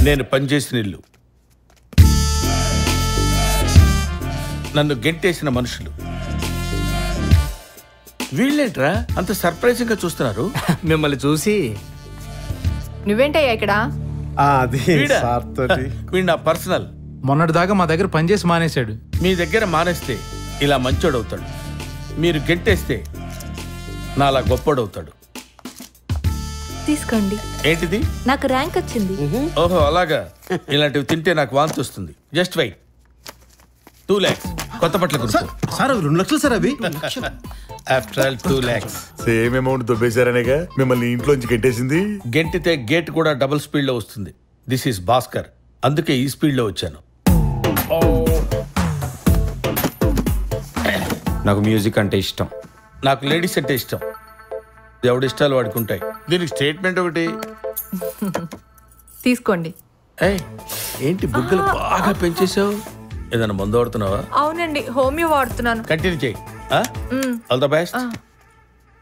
నేను పనిచేసిన ఇల్లు, నన్ను గెంటేసిన మనుషులు. వీళ్ళేంట్రా అంత సర్ప్రైజింగ్ గా చూస్తున్నారు? మిమ్మల్ని చూసి. నువ్వేంటయ్యా ఇక్కడ? వీడు నా పర్సనల్. మొన్నటి దాకా మా దగ్గర పనిచేసి మానేశాడు. మీ దగ్గర మానేస్తే ఇలా మంచోడవుతాడు, మీరు గెంటేస్తే నాలా గొప్పోడవుతాడు. తీసుకోండి. ఏంటిది? నాకు ర్యాంక్ వచ్చింది. ఓహో అలాగా. ఇలాంటివి తింటే నాకు వాంతి వస్తుంది. Just wait. 2 lakhs కొత్త బట్టలు కొనుక్కో. సార్ 2 లక్షలు సార్ అవి. After all 2 lakhs. Same amount దొబ్బేశారనేగా మిమ్మల్ని ఇంట్లోంచి గెంటేసింది. గెంటితే గేట్ కూడా డబుల్ స్పీడ్ లో వస్తుంది. దిస్ ఈస్ భాస్కర్, అందుకే ఈ స్పీడ్ లో వచ్చాను. నాకు మ్యూజిక్ అంటే ఇష్టం. నాకు లేడీస్ అంటే ఇష్టం. ఎవడి ఇష్టాలు వాడుకుంటాయి. దీనికి స్టేట్మెంట్ ఒకటి తీసుకోండి. ఏంటి బుగ్గలు బాగా పెంచేసావు? ఏదైనా మందు వాడుతున్నావా? అవునండి, హోమియో వాడుతున్నాను. కంటిన్యూ చేయి. All the best.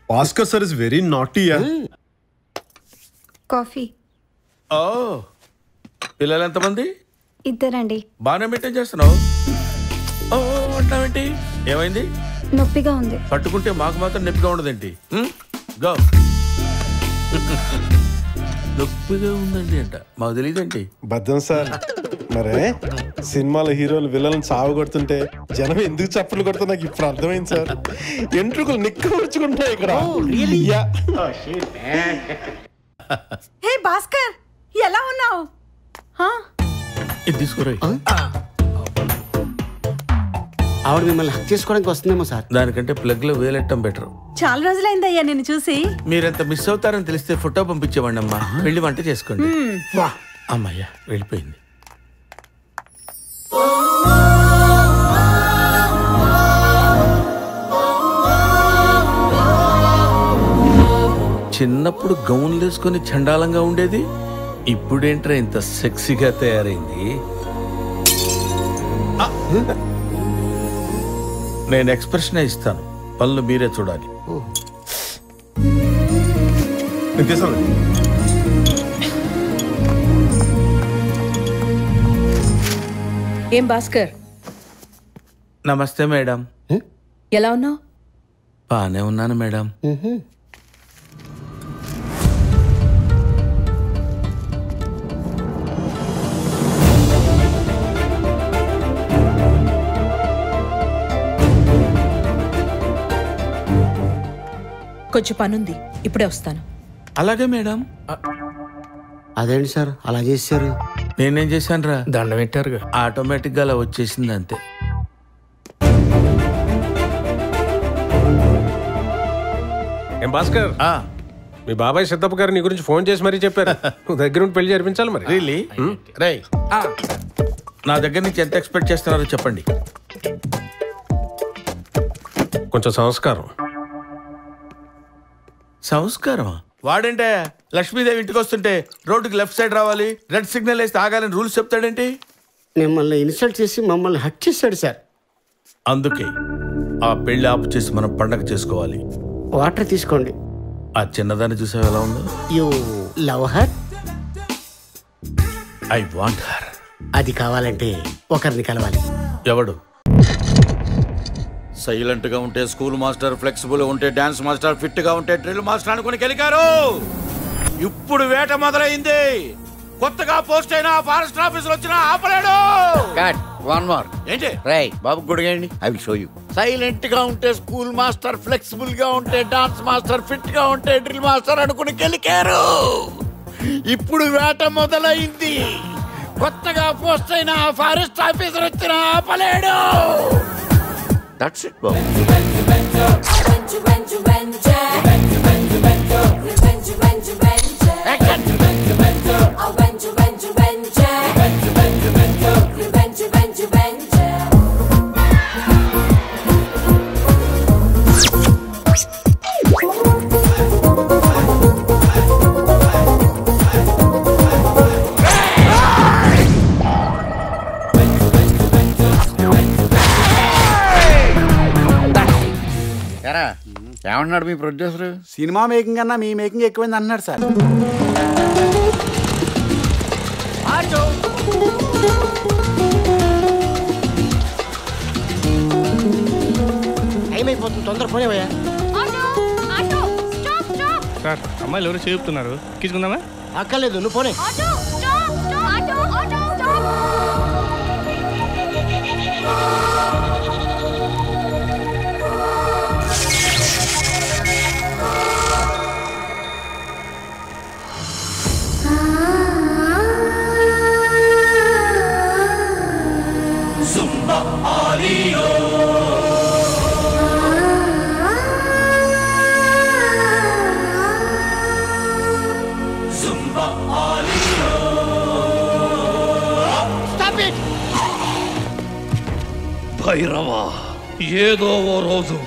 Bhaskar sir is very naughty. Coffee. ఓ, పిల్లలు ఎంతమంది? 2 అండి. బాగానే మెయింటైన్ చేస్తున్నావు. ఓ అంటావేంటి? ఏమైంది? నొప్పిగా ఉంది. పట్టుకుంటే మాకు మాత్రం నొప్పిగా ఉండదేంటి? గో. నొప్పిగా ఉందండి అంట, మాకు తెలియదండి. బద్దం సార్, మరే సినిమాలో హీరోలు విలన్ సాగు కొడుతుంటే జనం ఎందుకు చప్పట్లు కొడుతా నాకు ఇప్పుడు అర్థమైంది సార్. ఎంట్రుకలు నిక్కవచ్చుకుంటాయి ఇక్కడ. హే భాస్కర్, ఎలా ఉన్నావు? ఇది తీసుకురా. ఆవిడ మిమ్మల్ని హక్ చేసుకోవడానికి వస్తుందేమో సార్. దానికంటే ప్లగ్ లో వేలెట్టం బెటర్. చాలా రోజులైందయ్యా నిన్ను చూసి. మీరెంత మిస్ అవుతారని తెలిస్తే ఫోటో పంపించేవాడి అమ్మా. వెళ్ళి వంట చేసుకోండి. అమ్మయ్యా వెళ్ళిపోయింది. చిన్నప్పుడు గౌన్లు వేసుకొని చండాలంగా ఉండేది, ఇప్పుడేంట్రా ఇంత సెక్సీగా తయారైంది? నేను ఎక్స్ప్రెషన్ ఇస్తాను, పనులు మీరే చూడాలి. ఏం భాస్కర్? నమస్తే మేడం. ఎలా ఉన్నావు? బానే ఉన్నాను మేడం. కొంచెం పనుంది, ఇప్పుడే వస్తాను. అలాగే మేడం. అదేంటి సార్ అలా చేశారు? నేనేం చేశాను రా? దండం పెట్టారుగా. ఆటోమేటిక్ గా అలా వచ్చేసింది అంతే. ఏం భాస్కర్, మీ బాబాయ్ సిద్ధప్ప గారు నీ గురించి ఫోన్ చేసి మరీ చెప్పారు. నువ్వు దగ్గర ఉండి పెళ్లి జరిపించాలి మరి. రియలీ? రై, నా దగ్గర నుంచి ఎంత ఎక్స్పెక్ట్ చేస్తున్నారో చెప్పండి. కొంచెం సంస్కారం. సంస్కారమా? వాడంటే లక్ష్మీదేవి ఇంటికి వస్తుంటే రోడ్డుకి లెఫ్ట్ సైడ్ రావాలి, రెడ్ సిగ్నల్ వేస్తే ఆగాలని రూల్స్ చెప్తాడేంటి? మిమ్మల్ని ఇన్సల్ట్ చేసి మమ్మల్ని హక్ చేశాడు సార్. అందుకే ఆ పెళ్లి ఆపు చేసి మనం పండగ చేసుకోవాలి. వాటర్ తీసుకోండి. ఆ చిన్నదాన్ని చూసావు ఎలా ఉందో? You love her? I want her. అది కావాలంటే ఒకరిని కలవాలి. ఎవడు? సైలెంట్ గా ఉంటే స్కూల్ మాస్టర్, ఫ్లెక్సిబుల్ ఉంటే డాన్స్ మాస్టర్, ఫిట్ గా ఉంటే డ్రిల్ మాస్టర్ అనుకుని గెలికారు. ఇప్పుడు వేట మొదలైంది. కొత్తగా పోస్ట్ అయిన ఫారెస్ట్ ఆఫీసర్ వచ్చినా ఆపలేడు. One more. ఏంటి? రై బాబు గుడిగండి, I will show you. Silent గా ఉంటే స్కూల్ మాస్టర్, ఫ్లెక్సిబుల్ గా ఉంటే డాన్స్ మాస్టర్, ఫిట్ గా ఉంటే డ్రిల్ మాస్టర్ అనుకుని గెలికారు. ఇప్పుడు వేట మొదలైంది. కొత్తగా పోస్ట్ అయిన ఫారెస్ట్ ఆఫీసర్ వచ్చినా ఆపలేడు. దట్స్ ఇట్ బాబు. ఏమన్నాడు మీ ప్రొడ్యూసర్? సినిమా మేకింగ్ కన్నా మీ మేకింగ్ ఎక్కువైంది అన్నాడు సార్. తొందర పోనేవయ్యా. సార్ అమ్మాయిలు ఎవరు చెప్తున్నారు, తీసుకుందామా? అక్కర్లేదు, నువ్వు పోనే. భైరవా, ఏదో ఓ రోజు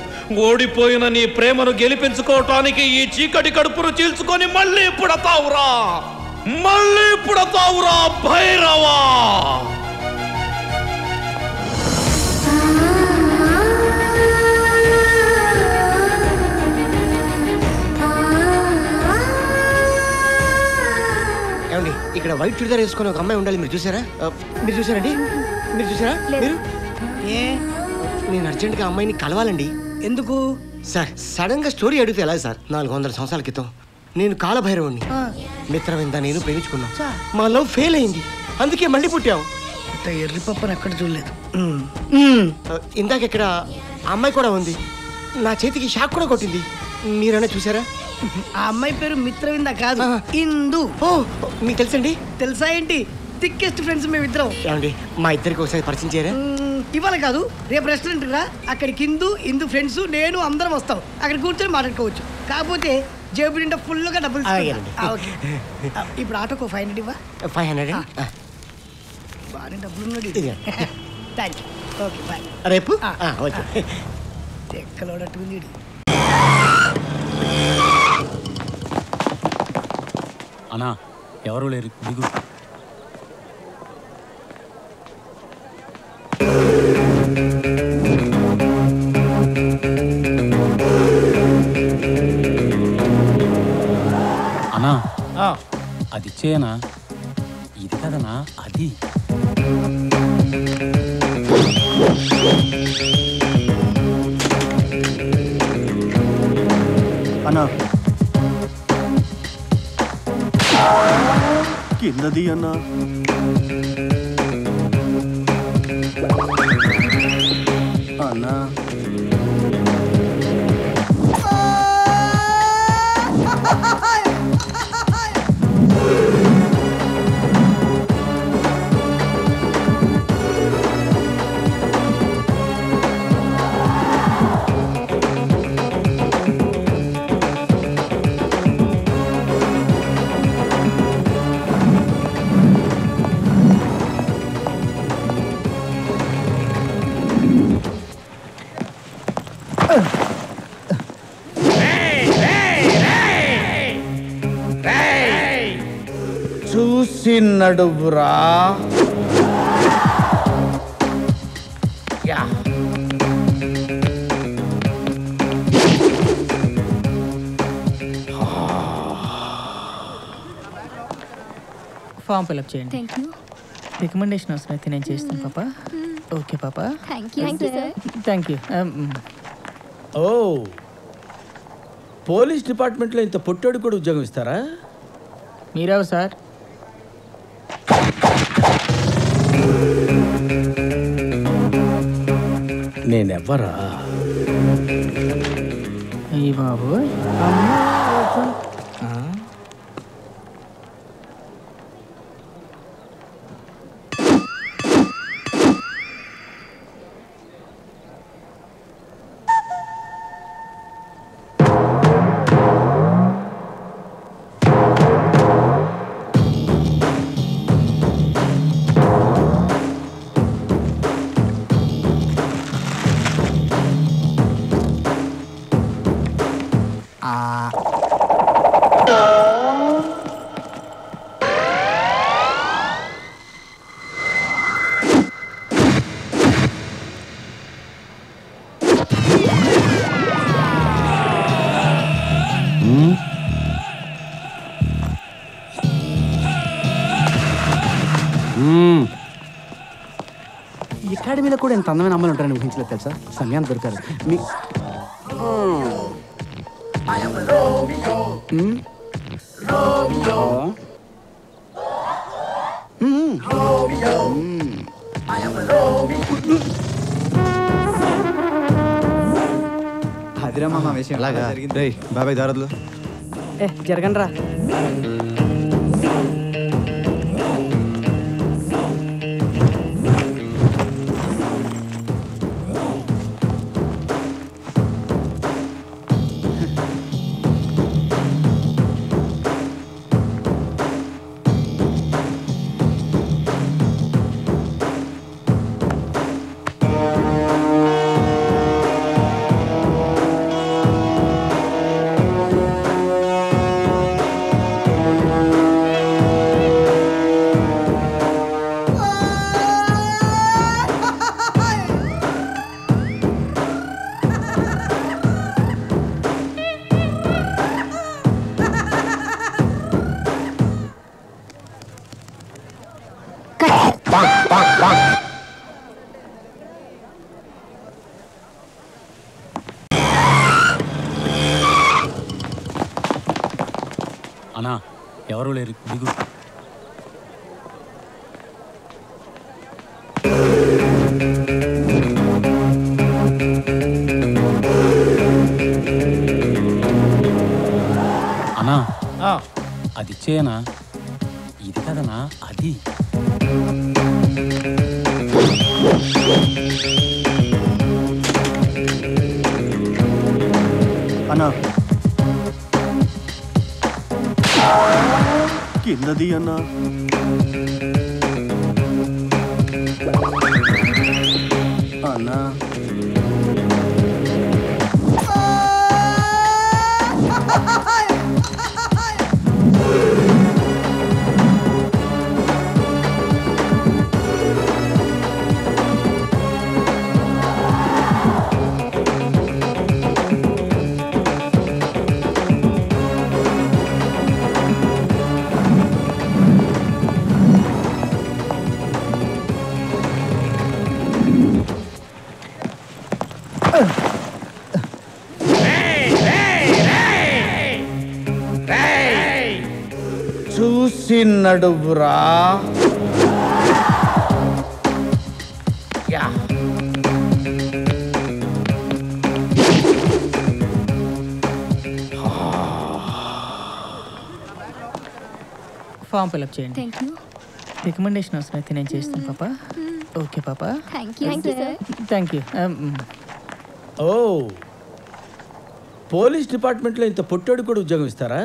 ఓడిపోయిన నీ ప్రేమను గెలిపించుకోవటానికి ఈ చీకటి కడుపును చీల్చుకొని మళ్ళీ పుడతావురా, మళ్ళీ పుడతావురా భైరవా. ఏమండి, ఇక్కడ వైట్ చుడిదార్ వేసుకొని ఒక అమ్మాయి ఉండాలి, మీరు చూసారా? మీరు చూసారండి? మీరు చూసారా? మీరు నేను అర్జెంట్గా అమ్మాయిని కలవాలండి. ఎందుకు సార్? సడన్ గా స్టోరీ అడిగితే ఎలా సార్? 400 సంవత్సరాల క్రితం నేను కాలభైరవుణ్ణి, మిత్రవింద నేను ప్రేమించుకున్నాం. మా లవ్ ఫెయిల్ అయింది, అందుకే మళ్ళీ పుట్టాం. ఎర్రి పప్పని ఎక్కడ చూడలేదు. ఇందాక ఇక్కడ అమ్మాయి కూడా ఉంది, నా చేతికి షాక్ కూడా కొట్టింది. మీరైనా చూసారా? ఆ అమ్మాయి పేరు మిత్రవింద కాదు, ఇందు. ఓ, మీకు తెలుసండి? తెలుసా ఏంటి? థిక్కెస్ట్ ఫ్రెండ్స్ మేమిద్దరం. ఏమండి, మా ఇద్దరికి ఒకసారి పరిచయం చేయరా? ఇవాళ కాదు, రేపు రెస్టారెంట్ రా, అక్కడికి ఇందు ఫ్రెండ్స్ నేను అందరం వస్తాం. అక్కడ కూర్చొని మాట్లాడుకోవచ్చు. కాకపోతే జేబు నిండా ఫుల్గా డబ్బులు. ఇప్పుడు ఆటోకు 500 ఇవ్వ. 500 బాగానే డబ్బులు ఉన్నాడు. Thank you. Okay bye. రేపు ఓకే. ఎక్కలోడట్టుంది. అన్నా ఎవరు లేరు, దిగు. అన్నా అది ఇచ్చేయనా? ఇది కదనా అది. అన్నా కిందది అన్నా. అన్నా చూసి నడువురా. ఫామ్ ఫిల్అప్ చేయండి. రికమెండేషన్ అవసరం అయితే నేను చేస్తాను పాప. ఓకే పాప. Thank you. ఓ, పోలీస్ డిపార్ట్మెంట్లో ఇంత పొట్టోడు కూడా ఉద్యోగం ఇస్తారా? మీరెవరు సార్? నేనెవ్వరా? అయ్యి బాబు, అకాడమీలో కూడా ఇంత అందమైన అమ్మాయిలు ఉంటారని ఊహించలేదు తెలుసా? సమయాన్ని దొరికారు. అదిరా మామ విషయం అలాగా రేయ్ బాబాయ్ దారదులు జరగండి రా. అన్నా ఎవరు లేరు దిగు. అన్నా అది ఇచ్చేయనా? ఇది కదనా అది. అన్నా కిందది అన్నా. అన్నా చూసి నడువురా. ఫామ్ ఫిల్అప్ చేయండి. రికమెండేషన్ అవసరం అయితే నేను చేస్తాను పాప. ఓకే పాప. Thank you. ఓ పోలీస్ డిపార్ట్మెంట్లో ఇంత పొట్టోడు కూడా ఉద్యోగం ఇస్తారా?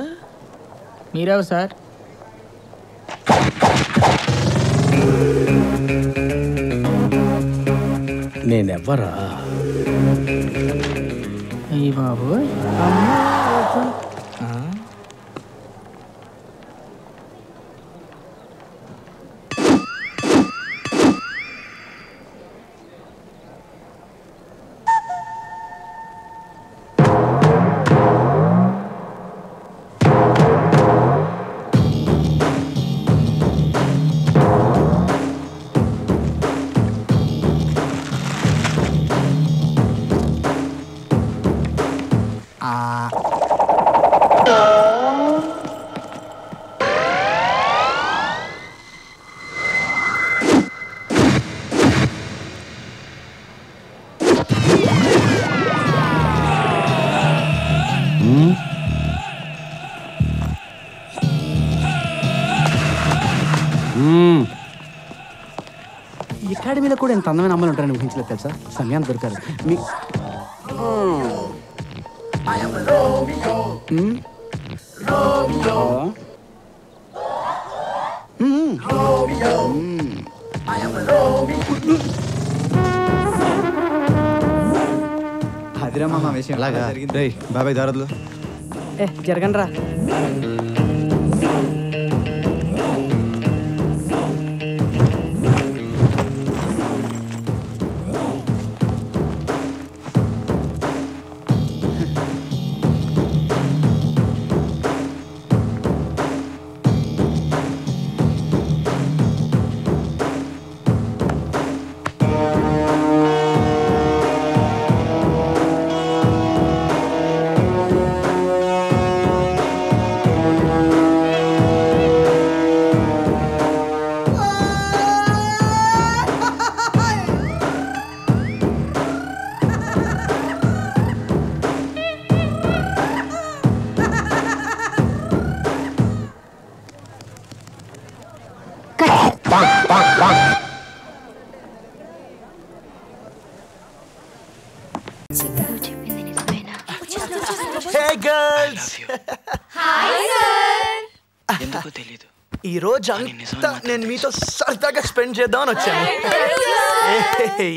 మీరేవు సార్? నేనెవ్వరా? అయ్యి బాబు అకాడమీలో కూడా ఎంత అందమైన అమ్మాయిలు ఉంటారని ఊహించలేదు తెలుసా. సమయాన్ని దొరికారు మీ అదిరా మామ విషయం అలాగా రేయ్ బాబాయ్ దారదులు జరగండి రా. Hey girls. ఎందుకో తెలీదు ఈ రోజు అంతా నేను మీతో సరదాగా స్పెండ్ చేద్దామని వచ్చాను.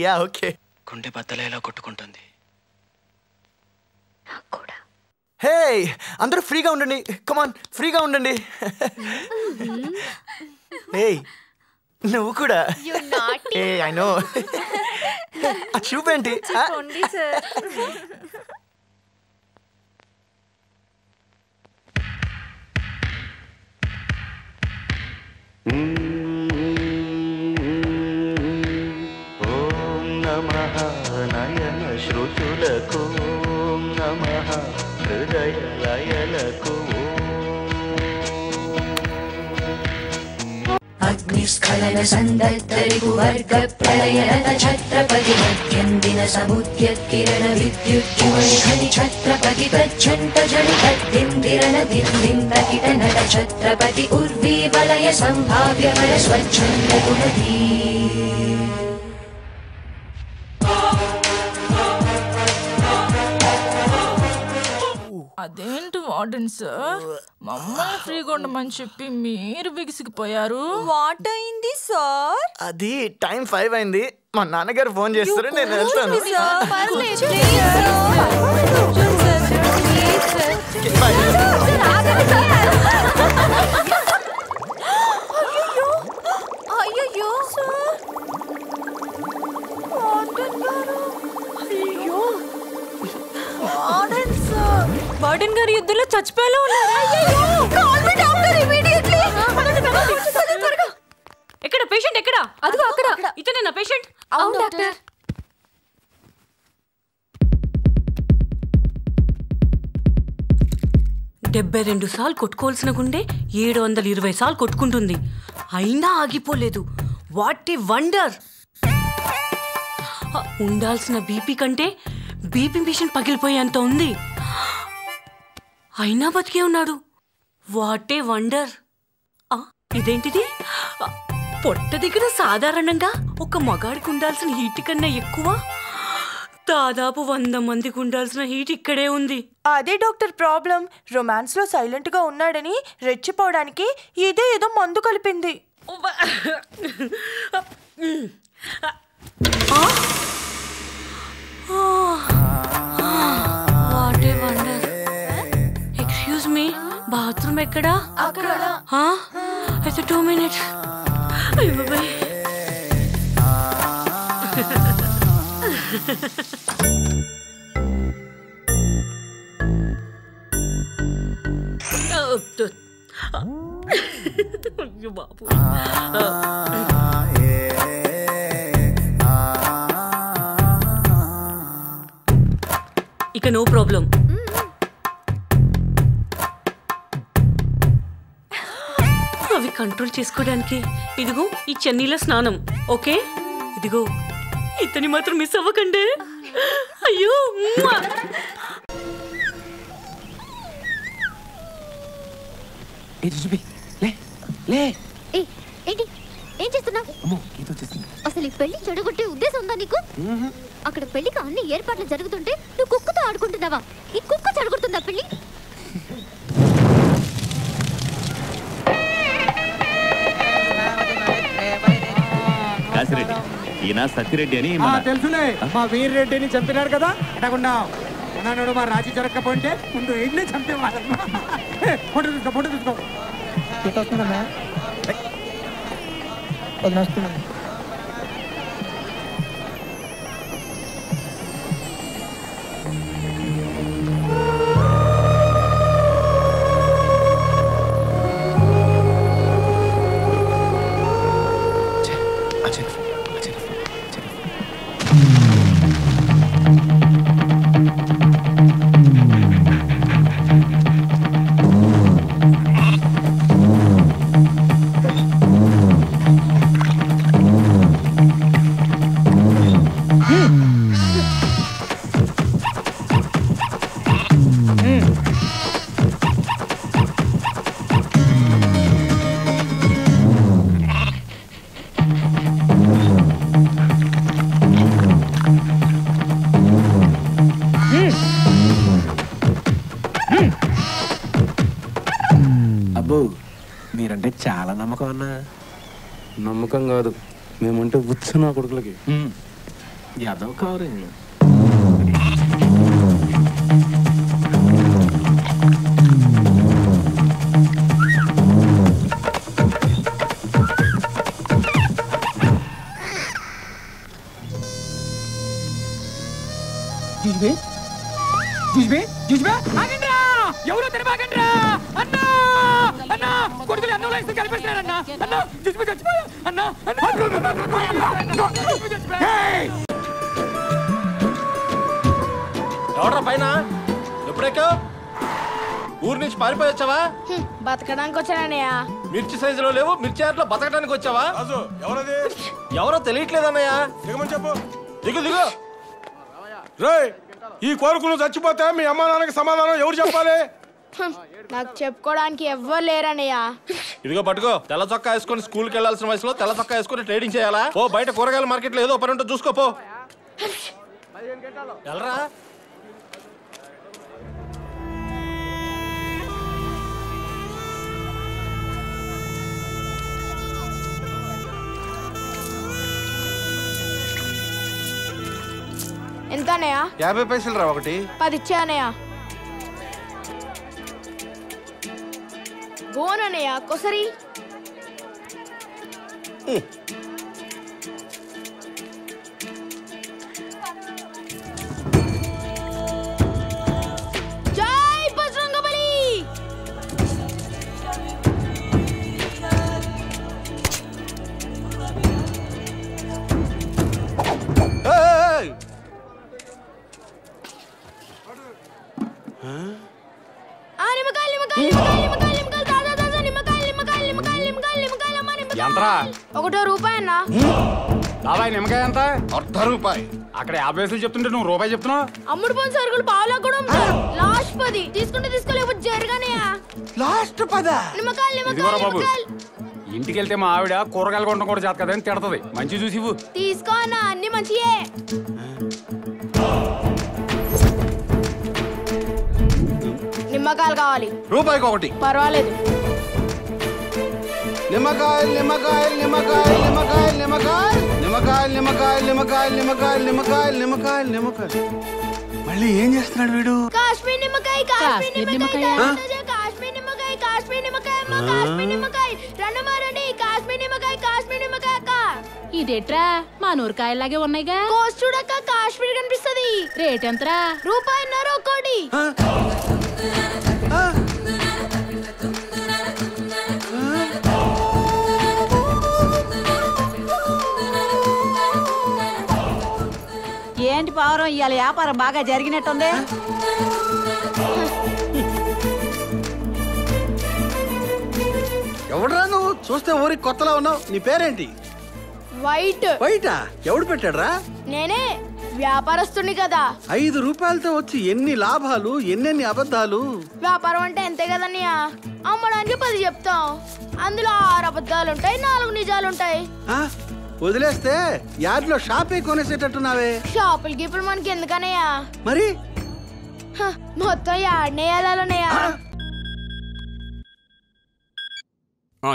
Yeah okay. గుండె బద్దలేలా కొట్టుకుంటుంది. హే అందరూ ఫ్రీగా ఉండండి. కమాన్ ఫ్రీగా ఉండండి. హే నువ్వు కూడా. A I know. చూపేంటి? ఓం నమః నయన శ్రుతులకు, ఓం నమః హృదయ లయలకు. అగ్నిస్ఖలన సందత్తరిపువర్గ ప్రళయరత ఛత్రపతి మధ్యందిన సముద్యత్కిరణ విద్యుజ్జువనిఖని ఛత్రపతి తజ్జంట జడితద్దిందిరన దిందింతకిట నట ఛత్రపతి ఉర్వీ వలయ సంభావ్య వర స్వచ్ఛంద గుణధీ. అదేంటి వార్డెన్ సార్, మమ్మల్ని ఫ్రీగా ఉండమని చెప్పి మీరు బిగిసిపోయారు. వాట్ అయింది సార్? అది టైం 5 అయింది. మా నాన్నగారు ఫోన్ చేస్తారు, నేను వెళ్తాను. వార్డెన్ గారు యుద్ధంలో చచ్చిపోయేలా ఉన్నారు. ఎక్కడ పేషెంట్ ఎక్కడ? అదిగో అక్కడ. ఇతనే నా పేషెంట్. అవును డాక్టర్. $72 సార్లు కొట్టుకోవాల్సిన గుండె 720 సార్లు కొట్టుకుంటుంది, అయినా ఆగిపోలేదు. What a wonder! ఉండాల్సిన బీపీ కంటే బీపీ మిషన్ పగిలిపోయేంత ఉంది, అయినా బతికే ఉన్నాడు. What a wonder! ఇదేంటిది? పొట్ట దగ్గర సాధారణంగా ఒక మగాడికి ఉండాల్సిన హీట్ కన్నా ఎక్కువ, దాదాపు 100 మందికి ఉండాల్సిన హీట్ ఇక్కడే ఉంది. అదే డాక్టర్ ప్రాబ్లం. రొమాన్స్ లో సైలెంట్ గా ఉన్నాడని రెచ్చిపోవడానికి ఇదే ఏదో మందు కలిపింది. What a wonder! Excuse me, bathroom ఎక్కడా? అయితే 2 minutes. అయ్యో బాయ్. అయ్యో బాబు. ఇక నో ప్రాబ్లం. అవి కంట్రోల్ చేసుకోవడానికి ఇదిగో ఈ చెన్నీల స్నానం. ఓకే, ఇదిగో ఇతని మాత్రం మిస్ అవ్వకండి. అయ్యో ఏంటి ఏం చేస్తున్నావు? అసలు ఈ పెళ్లి చెడగొట్టే ఉద్దేశం ఉందా నీకు? అక్కడ పెళ్లికి అన్ని ఏర్పాట్లు జరుగుతుంటే నువ్వు కుక్కతో ఆడుకుంటున్నావా? ఈ కుక్క చెడగొడుతుందా పెళ్లి? కాసిరెడ్డి, ఈయన సత్యరెడ్డి అని తెలుసులే, మా వీర్రెడ్డిని చంపినారు కదా. ఎడకుండా ఉన్నాడు మా రాజీ జరగకపోతే ముందు ఏంటి చంపేవాళ్ళమ్మా. ఫోటో తీసుకో, ఫోటో తీసుకో. వస్తుందమ్మా, వస్తున్నాను. చాలా నమ్మకం అన్నా. నమ్మకం కాదు, మేమంటే ఉచ్చు నా కొడుకులకి. యాదవ్ కావరే. ఎవరో తినబాకండ్రా అన్నా. అన్నా కొడుకులు అన్నంలో ఇస్తే కలిపేస్తున్నారన్నా. అన్నా జుజ్బే చచ్చిపోయా అన్నా. ఎవడ్రా పైన? ఎప్పుడెక్కావు? ఊరి నుంచి పారిపోయి వచ్చావా? బతకడానికి వచ్చానన్నయ్య. మిర్చి సైజులో లేవు, మిర్చి ఆటలో బతకడానికి వచ్చావా? ఎవరది? ఎవరో తెలియట్లేదన్నయ్య. దిగమని చెప్పు. దిగు దిగు. రేయ్, ఈ కోరుకులు చచ్చిపోతే మీ అమ్మ నాన్నకి సమాధానం ఎవరు చెప్పాలి? నాకు చెప్పుకోవడానికి ఎవ్వరు లేరన్నయ్య. ఇదిగో పట్టుకో. తెల్ల చొక్కా వేసుకొని స్కూల్కి వెళ్ళాల్సిన వయసులో తెల్ల చొక్కా వేసుకొని ట్రేడింగ్ చేయాలా? ఓ బయట కూరగాయల మార్కెట్లో ఏదో పని ఉంటే చూసుకోపో. వెళ్ళరా. ఎంత అన్నయ్య? 50 పైసలు రా ఒకటి. 10 ఇచ్చా అన్నయ్య. బోనన్నయ్య కొసరి. జై బజరంగబలి. ఒకటో రూపాయి అన్నా. బాబాయ్ నిమ్మకాయ ఎంత? ₹1 అక్కడ 50 పైసలు చెప్తుంటే నువ్వు రూపాయి చెప్తున్నావు. అమ్ముడు పోని సరుకులు పావులా కూడా లాస్ట్ 10. తీసుకుంటే తీసుకోలేకపోతే జరగానే. లాస్ట్ 10. నిమ్మకాయలు ఇదిగోరా బాబు, ఇంటికి వెళ్తే మా ఆవిడ కూరగాయలు కొనడం కూడా చేత కదని తిడతది. మంచి చూసి ఇవ్వు. తీసుకో అన్న, అన్ని మంచియే. నిమ్మకాయలు కావాలి. రూపాయికి ఒకటి. పర్వాలేదు. నిమ్మకాయలు నిమ్మకాయలు నిమ్మకాయలు నిమ్మకాయలు నిమ్మకాయలు నిమ్మకాయలు నిమ్మకాయలు నిమ్మకాయలు నిమ్మకాయలు నిమ్మకాయలు నిమ్మకాయలు నిమ్మకాయలు. మళ్ళీ ఏం చేస్తున్నాడు వీడు? కాశ్మీర్ నిమ్మకాయ, కాశ్మీర్ నిమ్మకాయ, కాశ్మీర్ నిమ్మకాయ, కాశ్మీర్ నిమ్మకాయ, కాశ్మీర్ నిమ్మకాయ. రండి కాశ్మీర్ నిమ్మకాయ, కాశ్మీర్ నిమ్మకాయ అక్క. ఇదేట్రా మా నూరకాయలాగే ఉన్నాయిగా. కోసి చూడక్క, కాశ్మీర్ కనిపిస్తది. రేట్ ఎంతరా? ₹1.50 ఒక్కోటి. ఏంటి పావురం, ఇవాళ వ్యాపారం బాగా జరిగినట్టుంది. ఎవడరా నువ్వు? చూస్తే ఊరికి కొత్తలా ఉన్నావు. నీ పేరేంటి? వైట్. వైటా? ఎవడు పెట్టాడ్రా? నేనే, వ్యాపారస్తుని కదా. ₹5 వచ్చి ఎన్ని లాభాలు, ఎన్నెన్ని అబద్ధాలు. వ్యాపారం అంటే ఎంతే కదన్నయ్య. అమ్మడానికి 10 చెప్తాం, అందులో 6 అబద్ధాలుంటాయి, 4 నిజాలుంటాయి. వదిలేస్తే యార్డ్లో షాపే కొనేసేటట్టున్నావే. షాపులు గీపులు మనకి ఎందుకనయ్యా? మరి మొత్తం యాడ్నే వెళ్ళాలన్నయ్యా.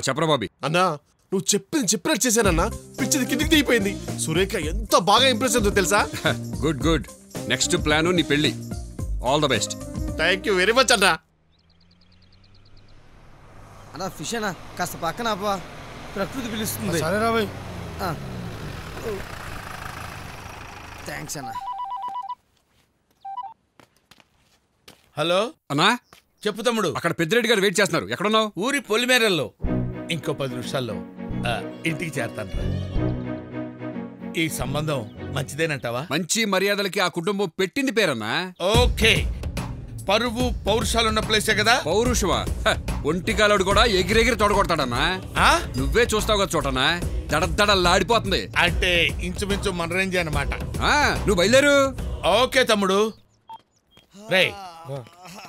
చెప్పరా బాబీ. అన్నా, నువ్వు చెప్పినట్టు చేశానన్నా. పిచ్చిది కిందికి దిగిపోయింది. సురేఖ ఎంత బాగా ఇంప్రెస్ అయిందో తెలుసా? Good good. నెక్స్ట్ ప్లాన్ నీ పెళ్లి. All the best. Thank you very much అన్నా. అన్నా ఫిష్ అన్నా కాస్త పక్కన అబ్బా, ప్రకృతి పిలుస్తుంది. సరే రాబోయ్. థ్యాంక్స్ అన్నా. హలో అన్నా. చెప్పు తమ్ముడు. అక్కడ పెద్దిరెడ్డి గారు వెయిట్ చేస్తున్నారు. ఎక్కడున్నావు? ఊరి పొలిమేరల్లో. ఇంకో 10 నిమిషాల్లో ఇంటికి చేరతాను. ఈ సంబంధం మంచిదేనంటావా? మంచి మర్యాదలకి ఆ కుటుంబం పెట్టింది పేరన్నా. ఓకే, పరువు పౌరుషాలున్న ప్లేసే కదా. పౌరుషమా? ఒంటికాలుడు కూడా ఎగిరెగిరి తోడగొడతాడన్నా. నువ్వే చూస్తావు కదా చోటనా, దడదడలాడిపోతుంది. అంటే ఇంచుమించు మన రేంజ్ అన్నమాట. నువ్వు బయలుదేరు. ఓకే తమ్ముడు. రే,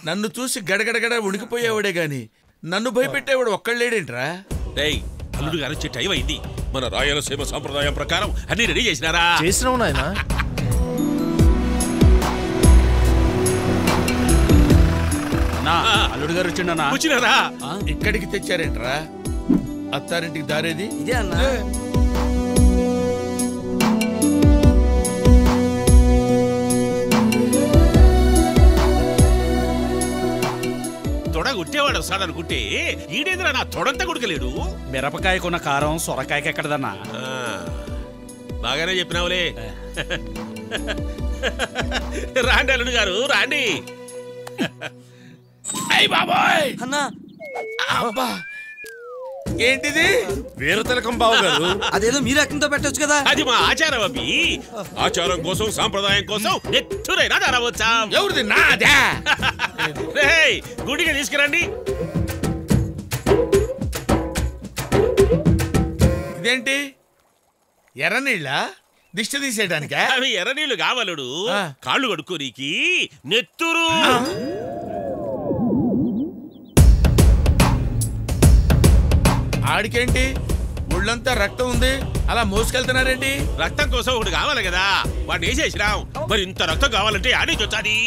నన్ను చూసి గడగడగడ ఉడికిపోయేవాడే గాని నన్ను భయపెట్టేవాడు ఒక్కళ్ళేడేంట్రా? డేయ్, అల్లుడు గారు వచ్చే టైం అయింది. మన రాయలసీమ సంప్రదాయం ప్రకారం అన్ని రెడీ చేసినారా? చేసినావు నాయనా. అల్లుడు గారు వచ్చిండనా? వచ్చినారా? ఇక్కడికి తెచ్చారేంట్రా? అత్తారింటికి దారేది ఇదే అన్నా. తొడ గుట్టేవాడు వస్తాడనుకుంటే ఈడేంద్ర నా తొడంతా గుడకలేడు. మిరపకాయకున్న కారం సొరకాయకి ఎక్కడదన్నా? బాగానే చెప్పినావులే. రాండి అల్లుడు గారు రాండి. అయ్య బాబాయ్ అన్నా అబ్బా ఏంటిది? వీర తిలకం బావ గారు. అదేదో మీరు అక్కంతో పెట్టొచ్చు కదా. అది మా ఆచారం అవి. ఆచారం కోసం సాంప్రదాయం కోసం నెత్తురైనా ధరవచ్చా. ఎవరిది? నాదే. గుడికి తీసుకురండి. ఇదేంటి ఎర్ర నీళ్ళ దిష్టి తీసేయడానికా? అవి ఎర్ర నీళ్లు కావాలడు. కాళ్ళు కడుక్కోనీకి నెత్తురు. ఆడికేంటి ఒళ్ళంతా రక్తం ఉంది, అలా మోసుకెళ్తున్నారేంటి? రక్తం కోసం ఒకటి కావాలి కదా, వాడిని వేసేసిరాం. మరి ఇంత రక్తం కావాలంటే ఆడేసి వచ్చాది.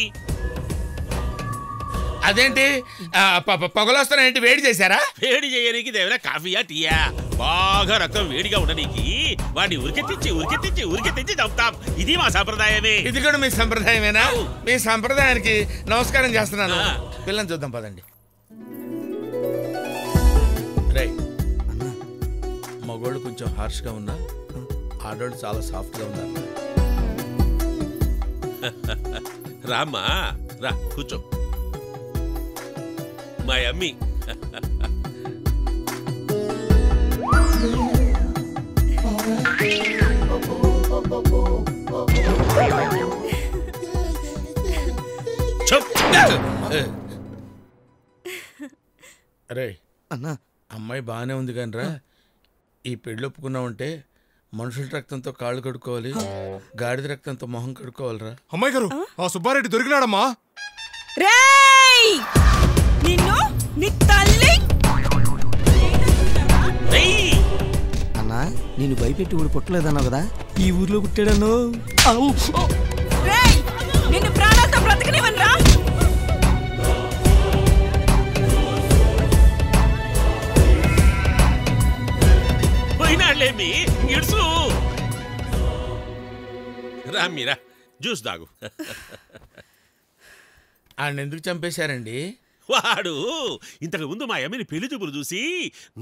అదేంటి పొగలొస్తానేంటి? వేడి చేశారా? వేడి చేయడానికి ఏమైనా కాఫీయా టీయా? బాగా రక్తం వేడిగా ఉండడానికి వాడిని ఉరికెత్తించి చంపుతాం. ఇది మా సంప్రదాయమే. ఇది కూడా మీ సంప్రదాయమేనా? మీ సంప్రదాయానికి నమస్కారం చేస్తున్నాను. పిల్లని చూద్దాం పదండి. రై మగోళ్ళు కొంచెం హార్ష్గా ఉన్నా, ఆడోళ్ళు చాలా సాఫ్ట్గా ఉన్నారు. రామ్మా రా కూర్చో. మా అమ్మి అరే అన్నా, అమ్మాయి బాగానే ఉంది కానీ రా, ఈ పెళ్ళి ఒప్పుకున్నావంటే మనుషుల రక్తంతో కాళ్ళు కడుక్కోవాలి, గాడిద రక్తంతో మొహం కడుక్కోవాలిరా. అమ్మాయి గారు, ఆ సుబ్బారెడ్డి దొరికినాడమ్మా. నిన్ను నీ తల్లి అన్నా, నేను భయపెట్టి ఊడి పుట్టలేదన్నావు కదా, ఈ ఊర్లో పుట్టాడను. నిన్ను ప్రాణాలతో బ్రతకనివనరా. పోయినాళ్ళేమి ఇడుసు. రామ్మీరా జ్యూస్ తాగు. ఆయన ఎందుకు చంపేశారండి? వాడు ఇంతకు ముందు మా అమ్మని పెళ్లి చూపులు చూసి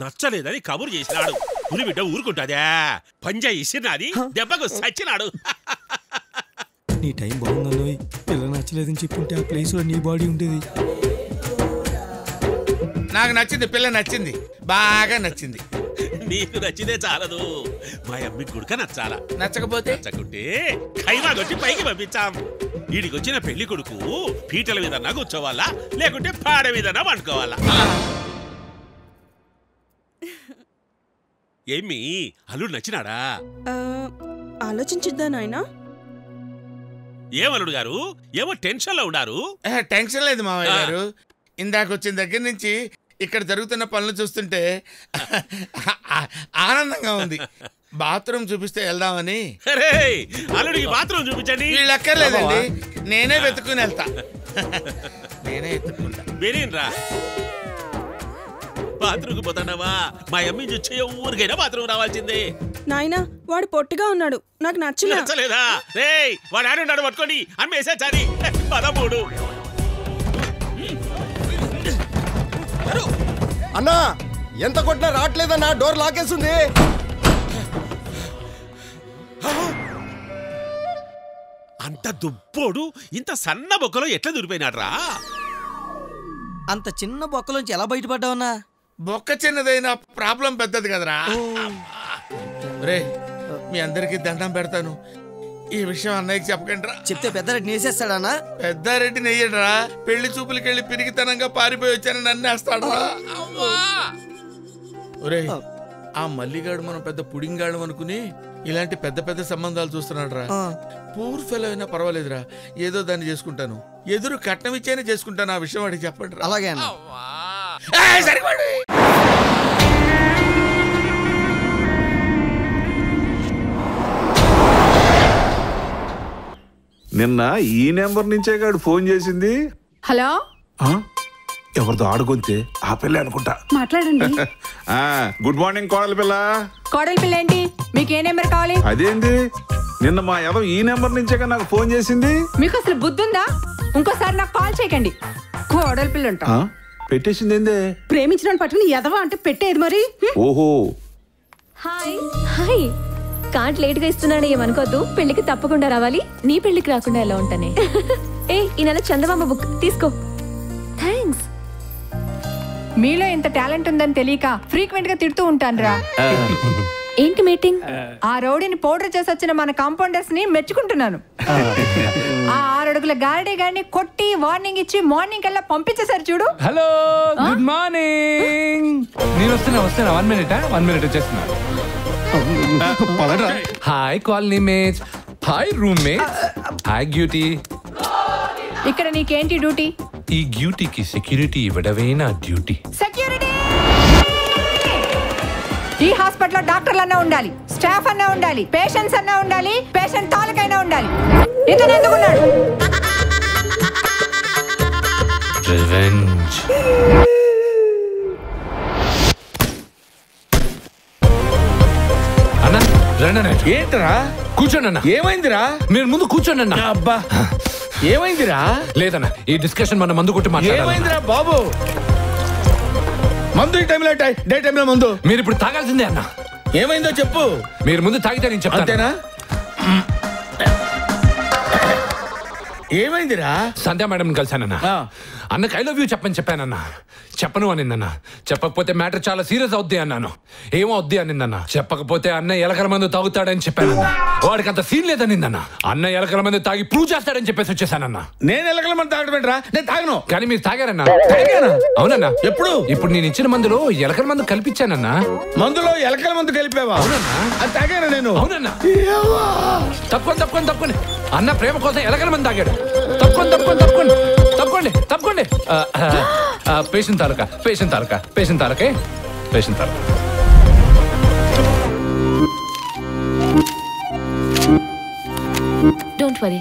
నచ్చలేదని కబురు చేసినాడు. పులి బిడ్డ ఊరుకుంటాదా? పంజా ఇసిరినాది, దెబ్బకు సచ్చినాడు. నీ టైం బాగుందన్నో, పిల్ల నచ్చలేదని చెప్పుంటే ఆ ప్లేస్ లో నీ బాడీ ఉండేది. నాకు నచ్చింది, పిల్ల నచ్చింది, బాగా నచ్చింది. నీకు నచ్చితే చాలదు, మా అమ్మి గుడక నచ్చాలా. నచ్చకపోతే నచ్చకుంటే ఖైమా కొట్టి పైకి పంపించాం. వీడికొచ్చిన పెళ్లి కొడుకు పీటల మీద కూర్చోవాలా, లేకుంటే పాడ మీద పండుకోవాలా? ఏమి అల్లుడు నచ్చినాడా? ఆలోచించిద్దా నాయనా. ఏమల్లుడు గారు, ఏమో టెన్షన్ లో ఉన్నారు? టెన్షన్ లేదు మామయ్య గారు. ఇందాక వచ్చిన దగ్గర నుంచి ఇక్కడ జరుగుతున్న పనులు చూస్తుంటే ఆనందంగా ఉంది. బాత్రూమ్ చూపిస్తే వెళ్దామని. అల్లుడికి బాత్రూమ్ చూపించండి. వీళ్ళు ఎక్కర్లేదండి, నేనే వెతుక్కుని వెళ్తా. నేనే ఎత్తుకుంటా. బెరీన్రా బాత్రూమ్కి పోతాడావా? మా అమ్మి చూచే ఊరికైనా బాత్రూమ్ రావాల్సిందే. నాయనా, వాడు పొట్టిగా ఉన్నాడు, నాకు నచ్చలేదా? రేయ్, వాడు ఆడున్నాడు, పట్టుకోండి అమ్మేసా చారి. 13 అన్నా, ఎంత కొట్టినా రావట్లేదన్నా, డోర్ లాకేస్తుంది. అంత దుబ్బోడు ఇంత సన్న బొక్కలో ఎట్లా దూరిపోయినాడ్రా? అంత చిన్న బొక్కలోంచి ఎలా బయటపడ్డావన్నా? బొక్క చిన్నదైనా ప్రాబ్లం పెద్దది కదరా. రే, మీ అందరికి దండం పెడతాను, ఈ విషయం అన్నయ్యకి చెప్పకండి రా. చెప్తే పెద్దారెడ్డి నేసేస్తాడన్నా? పెద్దారెడ్డి నెయ్యడరా, పెళ్లి చూపులకెళ్ళి పిరిగితనంగా పారిపోయి వచ్చానని నన్నేస్తాడరా. ఒరే, ఆ మల్లిగాడు మనం పెద్ద పుడింగాడు అనుకుని ఇలాంటి పెద్ద పెద్ద సంబంధాలు చూస్తున్నాడు రా. పూర్ ఫెలో అయినా పర్వాలేదురా, ఏదో దాన్ని చేసుకుంటాను. ఎదురు కట్నం ఇచ్చేనే చేసుకుంటాను. ఆ విషయం వాడికి చెప్పండి రా. అలాగే అన్న. సరిపడి నిన్న ఈ నెంబర్ నుంచే గాడు ఫోన్ చేసింది. హలో ఎవరిదో ఆడుకుంటే ఆ పిల్ల అనుకుంటా. మాట్లాడండి. గుడ్ మార్నింగ్ కోడలి పిల్ల. కోడలి పిల్ల ఏంటి? మీకు ఏ నెంబర్ కావాలి? అదేంటి నిన్న మా ఎవరు ఈ నెంబర్ నుంచే నాకు ఫోన్ చేసింది. మీకు అసలు బుద్ధి ఉందా? ఇంకోసారి నాకు కాల్ చేయకండి. కోడలి పిల్ల అంట. పెట్టేసింది ఏందే? ప్రేమించిన పట్టుకుని ఎదవా అంటే పెట్టేది మరి. ఓహో హాయ్ హాయ్. కార్డ్ లేట్ గా ఇస్తున్నాడు ఏమనుకోద్దు. పెళ్లికి తప్పకుండా రావాలి. నీ పెళ్లికి రాకుండా ఎలా ఉంటానే? ఏ ఈ నెల చందమామ బుక్ తీసుకో. థ్యాంక్స్. మీలో ఇంత టాలెంట్ ఉందని తెలియక ఫ్రీక్వెంట్ గా తిడుతూ ఉంటాను రా. ఏంటి మీటింగ్? ఆ రౌడీని పౌడర్ చేసి వచ్చిన మన కాంపౌండర్స్ ని మెచ్చుకుంటున్నాను. ఆ 6 అడుగుల గారడీ గారిని కొట్టి వార్నింగ్ ఇచ్చి మార్నింగ్ కల్లా పంపించేశారు చూడు. Hello good morning. నేను వస్తున్నా 1 మినిట్ వచ్చేస్తున్నా. Hi colony mates, hi room mates, hi duty. ఇక్కడ నీకేంటి డ్యూటీ? ఈ డ్యూటీకి సెక్యూరిటీ ఇవ్వడమే నా డ్యూటీ. సెక్యూరిటీ! ఈ హాస్పిటల్లో డాక్టర్లు అన్నా ఉండాలి, స్టాఫ్ అన్నా ఉండాలి, పేషెంట్స్ అన్నా ఉండాలి, పేషెంట్ తాలూకైనా ఉండాలి. ఇతను ఎందుకున్నాడు? రివెంజ్. అన్నా రండి. ఏంటరా? కూర్చోండి అన్న. ఏమైందిరా? మీరు ముందు కూర్చోండి అన్న. అబ్బా ఏమైందిరా? లేదన్నా ఈ డిస్కషన్ మన మందు కొట్టి మాట్లాడాలి. ఏమైందిరా బాబు? మందు ఈ టైంలో డే టైంలో మందు మీరు ఇప్పుడు తాగాల్సిందే అన్న. ఏమైందో చెప్పు. మీరు ముందు తాగితే నేను చెప్తాను. అంతేనా? ఏమైందిరా? సంధ్యా మేడం కలిసానన్నా. అన్నకి ఐ లవ్ యూ చెప్పానన్నా. చెప్పను అనిందన్న. చెప్పకపోతే మ్యాటర్ చాలా సీరియస్ అవుద్ది అన్నాను. ఏమో అవుద్ది అనిందన్న. చెప్పకపోతే అన్న ఎలకల మందు తాగుతాడని చెప్పానన్న. వాడికి అంత సీన్ లేదనిందన్న. అన్న ఎలకల మందు తాగి ప్రూవ్ చేస్తాడని చెప్పేసి వచ్చేసానన్న. నేను ఎలకల మందు తాగడమేంట్రా? నేను తాగను. కానీ మీరు తాగారన్నా. తాగానా? అవునన్నా. ఎప్పుడు? ఇప్పుడు నేను ఇచ్చిన మందులో ఎలకల మందు కల్పించానన్నా. మందులో ఎలకల మందు కలిపావా? అవునన్నా. అది తాగాను నేను. అవునన్నా. తప్పకుండా అన్న ప్రేమ కోసం ఎలకల మంది తాగాడు. తప్పుకోండి. Patient taluka. డోంట్ వరీ,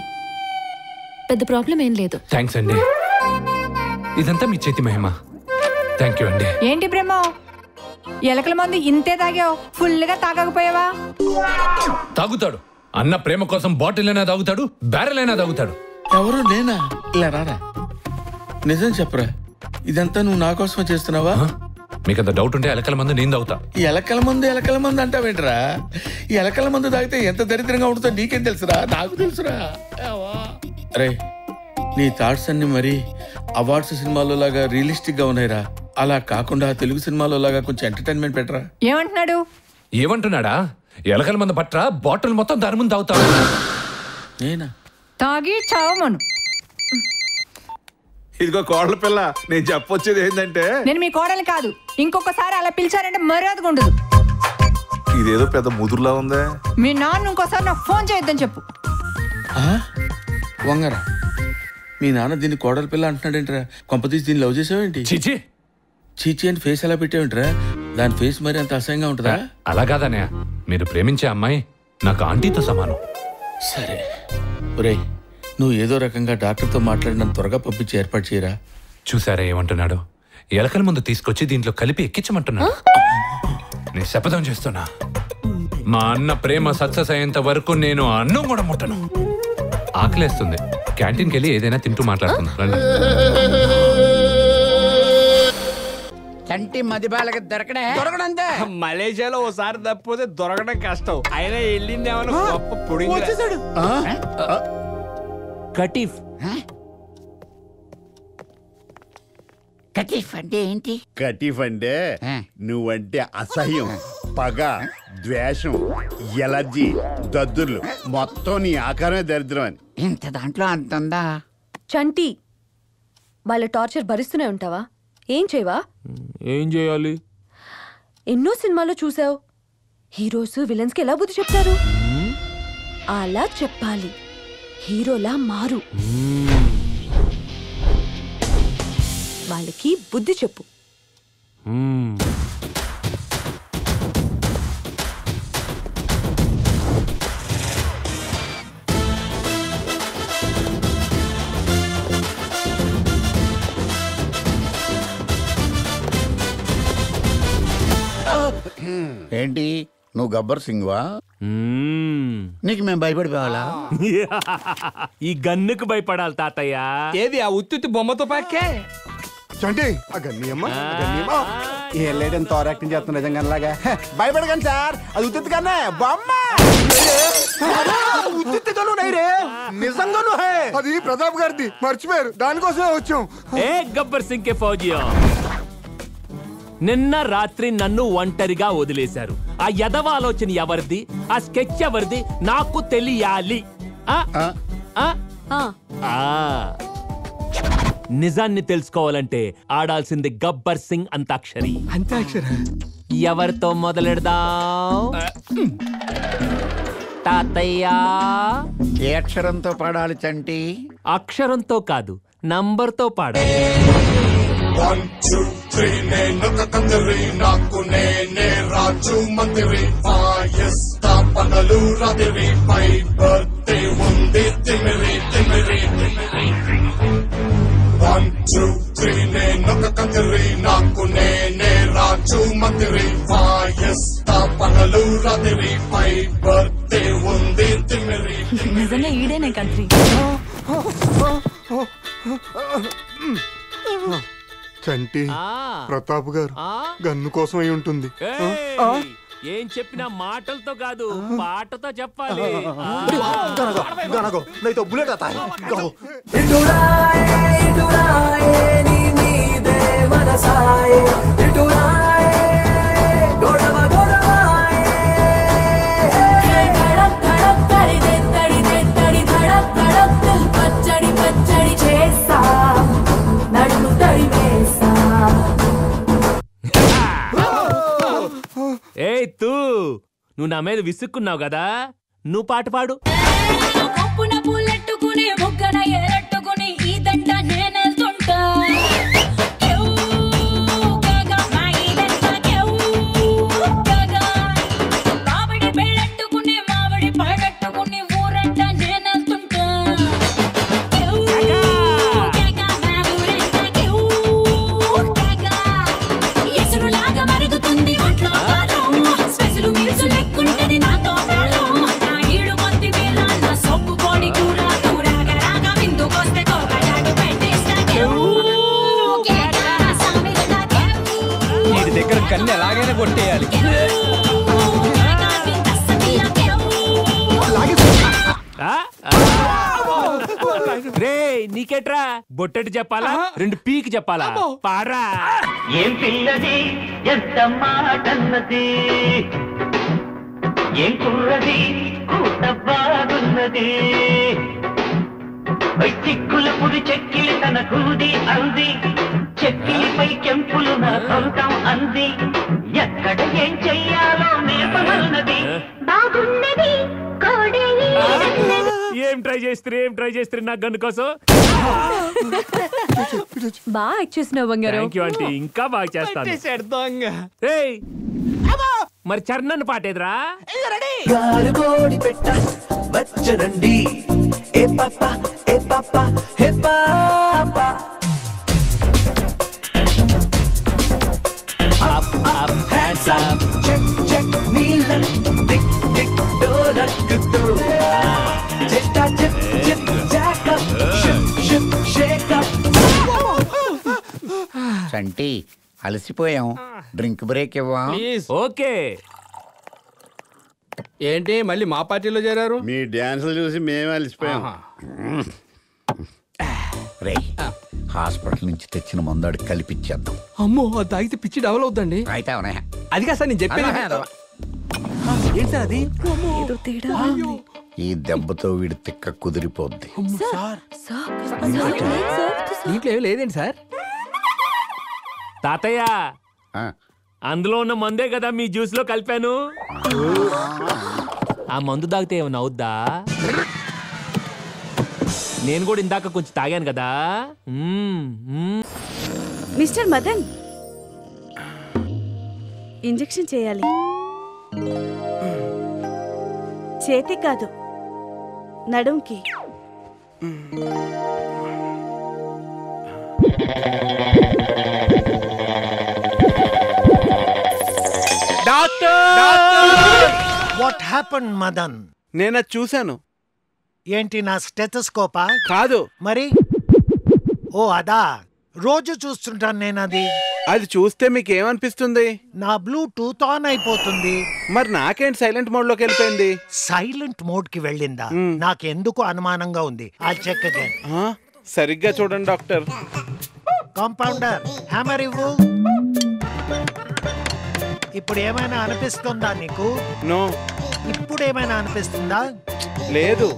పెద్ద ప్రాబ్లం ఏం లేదు. థ్యాంక్స్ అండి. ఇదంతా మీ చేతి మహిమ. థ్యాంక్ యూ అండి. ఏంటి బ్రహ్మ, ఎలకల మందు ఇంతే తాగావు, ఫుల్ గా తాగకపోయావా? తాగుతాడు అన్న ప్రేమ కోసం బాటిల్ అయినా తాగుతాడు, బ్యారెల్ అయినా తాగుతాడు. ఎవరు నేనా? ఇలా రారా, నిజం చెప్పరా, ఇదంతా నువ్వు నా కోసమే చేస్తున్నావా? మీకంత డౌట్ ఉంటే ఎలకల మందు నేను తాగుతా. ఈ ఎలకల మందు అంటావేంట్రా? ఈ ఎలకల మందు తాగితే ఎంత దరిద్రంగా ఉంటుందో నీకేం తెలుసురా? నాకు తెలుసురా. అరే నీ థాట్స్ అన్ని మరి అవార్డ్స్ సినిమాలో లాగా రియలిస్టిక్ గా ఉన్నాయిరా. అలా కాకుండా తెలుగు సినిమాలో లాగా కొంచెం ఎంటర్టైన్మెంట్ పెట్టరా. ఏమంటున్నాడా? ఎలకల మందు పట్రా, బాటిల్ మొత్తం దాని ముందు తాగుతాడు. నేనా? తాగి చావమను. ఇదిగో కోడల పిల్ల, నేను చెప్పొచ్చేది ఏంటంటే నేను మీ కోడలు కాదు. ఇంకొకసారి అలా పిలిచారంటే మర్యాదగా ఉండదు. ఇదేదో పెద్ద ముదురులా ఉందే. మీ నాన్న ఇంకోసారి నాకు ఫోన్ చేయొద్దని చెప్పు. వంగరా, మీ నాన్న దీన్ని కోడల పిల్ల అంటున్నాడేంట్రా? కొంపతీసి దీన్ని లవ్ చేసావేంటి? చీచి అని ఫేస్ ఎలా పెట్టావేంట్రా? దాని ఫేస్ మరి అంత అసహ్యంగా ఉంటుందా? అలా కాదనే, మీరు ప్రేమించే అమ్మాయి నాకు ఆంటీతో సమానం. సరే ఒరేయ్, నువ్వు ఏదో రకంగా డాక్టర్తో మాట్లాడి నన్ను త్వరగా పంపించి ఏర్పాటు చేయరా. చూసారా ఏమంటున్నాడు? ఎలకల ముందు తీసుకొచ్చి దీంట్లో కలిపి ఎక్కించమంటున్నాడు. నేను శపథం చేస్తున్నా, మా అన్న ప్రేమ సక్సెస్ అయ్యేంత వరకు నేను అన్నం కూడా ముట్టను. ఆకలేస్తుంది, క్యాంటీన్కి వెళ్ళి ఏదైనా తింటూ మాట్లాడుతున్నా. రండి. చంటి మది బాలకి దొరకడంతే. మలేషియాలో ఓసారి తప్పిపోతే దొరకడం కష్టం. అయినా వెళ్ళింది ఏమన్నా గొప్ప పొడి కటీఫ్. కటీఫ్ అంటే ఏంటి? కటీఫ్ అంటే నువ్వంటే అసహ్యం, పగ, ద్వేషం, ఎలర్జీ, దద్దుర్లు, మొత్తం నీ ఆకారమే దరిద్రం అని. ఇంత దాంట్లో అంతుందా? చంటి, వాళ్ళ టార్చర్ భరిస్తూనే ఉంటావా? ఏం చేయవా? ఏం చేయాలి? ఎన్నో సినిమాలో చూసావు, హీరోస్ విలన్స్ కి ఎలా బుద్ధి చెప్తారు? అలా చెప్పాలి, హీరోలా మారు. వాళ్ళకి బుద్ధి చెప్పు. ఏంటి నువ్వు గబ్బర్ సింగ్ వా? నీకు మేము భయపడిపోవాలా? ఈ గన్నుకు భయపడాలి తాతయ్య. ఏది ఆ ఉత్తి బొమ్మతో పాకే చంటి ఆ గన్నీయమ్మ ఏ లేడని తో యాక్టింగ్ చేస్తున్నా నిజంగా అలాగా భయపడకండి సార్, అది ఉత్తి కన్నా బొమ్మ నిజంగాను అది ప్రతాప్ గారిది, మర్చిపోయారు, దానికోసమే వచ్చాం. ఏ గబ్బర్ సింగ్ కే ఫౌజియో, నిన్న రాత్రి నన్ను ఒంటరిగా వదిలేశారు. ఆ యదవ ఆలోచన ఎవరిది, ఆ స్కెచ్ ఎవరిది నాకు తెలియాలి. నిజాన్ని తెలుసుకోవాలంటే ఆడాల్సింది గబ్బర్ సింగ్ అంతాక్షరి. ఎవరితో మొదలెడదాం తాతయ్య? ఏ అక్షరంతో పాడాలి చంటి? అక్షరంతో కాదు, నంబర్తో పాడాలి. 1 2 3 నేనొక కందరి, నాకు నేనే రాజు మందిరి, పాయస్తా పగలు రాత్రి, పై బర్త్డే ఉంది తిమిరి తిమిరి. 1 2 3 నేనొక కందరి, నాకు నేనే రాజు మందిరి, పాయస్తా పగలు రాత్రి, పై బర్త్డే ఉంది తిమిరి. నిజంగా ఈడేనే కంట్రీ. చంటి ప్రతాప్ గారు గన్ను కోసం అయి ఉంటుంది. ఏం చెప్పినా మాటలతో కాదు, పాటతో చెప్పాలి. బుల్లెట్ ఏయ్ తూ, నువ్వు నా మీద విసుక్కున్నావు కదా, నువ్వు పాట పాడు. పూలెట్టుకుని ముగ్గన ఎరట్టుకుని ఈ దండ నేనెళ్తుంటా, మామిడి పెళ్ళట్టుకుని మామిడి పడట్టుకుని ఊరంట నేనెళ్తుంటా. ఎసురులాగా మరుగుతుంది ఒంట్లో స్పెషల్ మీల్స్ లెక్కుంటది నాతో మేళం. నా ఈడు మొత్తి మీద నా సొప్పు కోడి కూర కూరగా రాగా విందుకొస్తే కోగలాడు పెట్టేస్తా. వీడి దగ్గర కన్ను ఎలాగైనా కొట్టేయాలి. రే నీకేట్రా, బొట్టెటి చెప్పాలా, 2 పీకి చెప్పాలా? పారా. ఏం పిల్లది ఎంత మాటన్నది, ఏం కుర్రది కూత బాగున్నది, చిక్కుల పుడి చెక్కిలి తన కూది అంది, చెక్కిలిపై కెంపులు నా సొంతం అంది, ఎక్కడ ఏం చెయ్యాలో నేర్పమన్నది, బాగున్నది ఏం ట్రై చేస్తే నా గన్ను కోసం. బాగా యాక్ట్ చేసినావు బంగారం. థ్యాంక్ యూ ఆంటీ, ఇంకా బాగా చేస్తాను. ఏయ్ మరి చరణ్ పాటేదిరా? వచ్చనండి ఏ పాప ఏ పాప ఏ పాప, up up hands up, check check నీలం, టిక్ టిక్ డోరక్కుతూ, చెట్టా check check jack up, ship ship shake up. చంటి అలసిపోయాం, డ్రింక్ బ్రేక్ ఇవ్వా? ఓకే. ఏంటి మళ్ళీ మా పార్టీలో చేరారు? మీ డాన్సులు చూసి మేము అలసిపోయాం. రే హాస్పిటల్ నుంచి తెచ్చిన మందాడు కలిపిచ్చేద్దాం. అమ్మో అది తాగితే పిచ్చి డెవలప్ అవుతుందండి. అయితే అది కాదు సార్ నేను చెప్పేది. ఏంటి అది? ఈ దెబ్బతో వీడి తిక్క కుదిరిపోద్ది. దీంట్లో ఏమి లేదేంటి సార్? తాతయ్య అందులో ఉన్న మందే కదా మీ జ్యూస్ లో కలిపాను. ఆ మందు తాగితే ఏమన్నా అవుద్దా? నేను కూడా ఇందాక కొంచెం తాగాను కదా. మిస్టర్ మదన్, ఇంజెక్షన్ చేయాలి. చేతి కాదు, నడుంకి. Doctor what happened Madan? నేను చూశాను. ఏంటి నా స్టెథోస్కోపా? కాదు. మరి? ఓ అదా, రోజు చూస్తుంటాను నేను అది. అది చూస్తే మీకు ఏమనిపిస్తుంది? నా బ్లూటూత్ ఆన్ అయిపోతుంది. మరి నాకేంటి సైలెంట్ మోడ్ లోకి వెళ్ళిపోయింది? సైలెంట్ మోడ్ కి వెళ్ళిందా? నాకెందుకు అనుమానంగా ఉంది. ఆ చెక్ అగైన్. సరిగ్గా చూడండి డాక్టర్. కాంపౌండర్, హ్యామర్ ఇవ్వు. ఇప్పుడు ఏమైనా అనిపిస్తుందా నీకు? నో. ఇప్పుడు ఏమైనా అనిపిస్తుందా? లేదు.